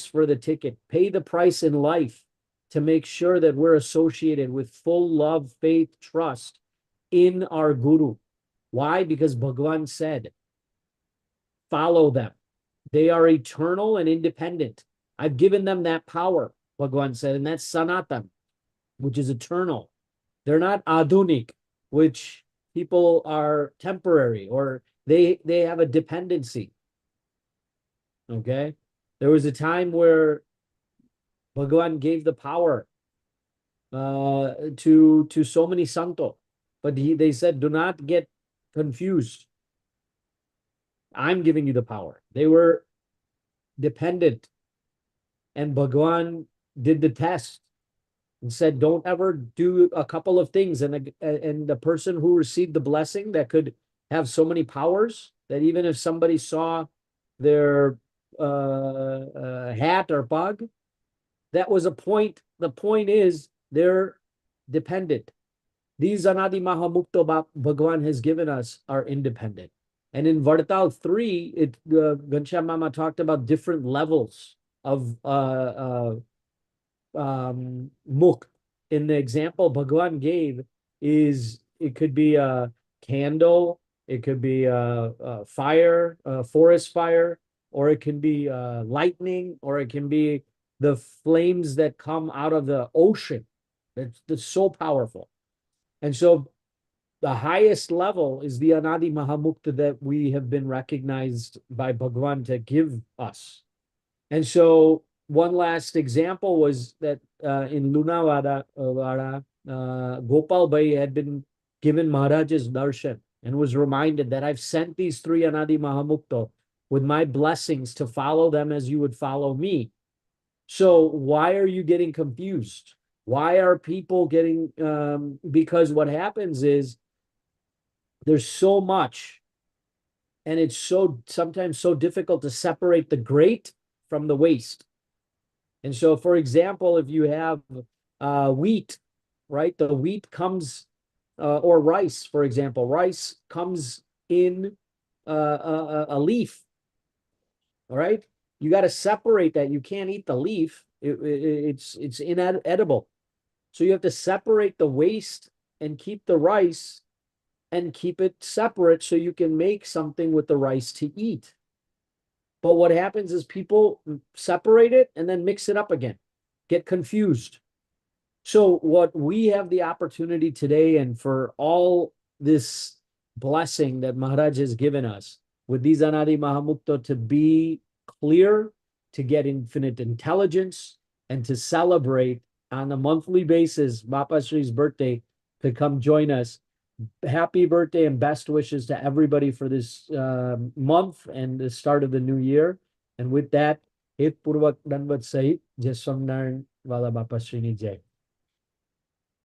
for the ticket, pay the price in life to make sure that we're associated with full love, faith, trust in our guru. Why? Because Bhagwan said, follow them. They are eternal and independent. I've given them that power, Bhagwan said, and that's Sanatan, which is eternal. They're not Adunik, which people are temporary, or they have a dependency. Okay? There was a time where Bhagwan gave the power to so many santo, but they said, do not get confused. I'm giving you the power. They were dependent, and Bhagwan did the test and said, don't ever do a couple of things. And the person who received the blessing that could have so many powers that even if somebody saw their hat or bug, that was a point. The point is they're dependent. These Anadi Mahamukto Bhagwan has given us are independent. And in Vartal 3, Gansha Mama talked about different levels of mukh in the example Bhagwan gave is it could be a candle, it could be a fire, a forest fire, or it can be lightning, or it can be the flames that come out of the ocean. That's so powerful. And so the highest level is the Anadi Mahamukta that we have been recognized by Bhagwan to give us. And so one last example was that in Lunawada, Gopal Bhai had been given Maharaj's darshan and was reminded that I've sent these three Anadi Mahamukta with my blessings to follow them as you would follow me. So why are you getting confused? Why are people getting, because what happens is there's so much, and it's so sometimes so difficult to separate the great from the waste. And so, for example, if you have wheat, right? The wheat comes, or rice, for example, rice comes in a leaf, all right? You got to separate that. You can't eat the leaf. It's inedible. So you have to separate the waste and keep the rice and keep it separate so you can make something with the rice to eat. But what happens is people separate it and then mix it up again, get confused. So what we have the opportunity today, and for all this blessing that Maharaj has given us with these Anadi Mahamukta, to be clear, to get infinite intelligence, and to celebrate on a monthly basis Bapashri's birthday, to come join us. Happy birthday and best wishes to everybody for this month and the start of the new year. And with that, Hetpurvak Danvat Sahit, Jai Swaminarayan Wala Bapashri Ni Jai.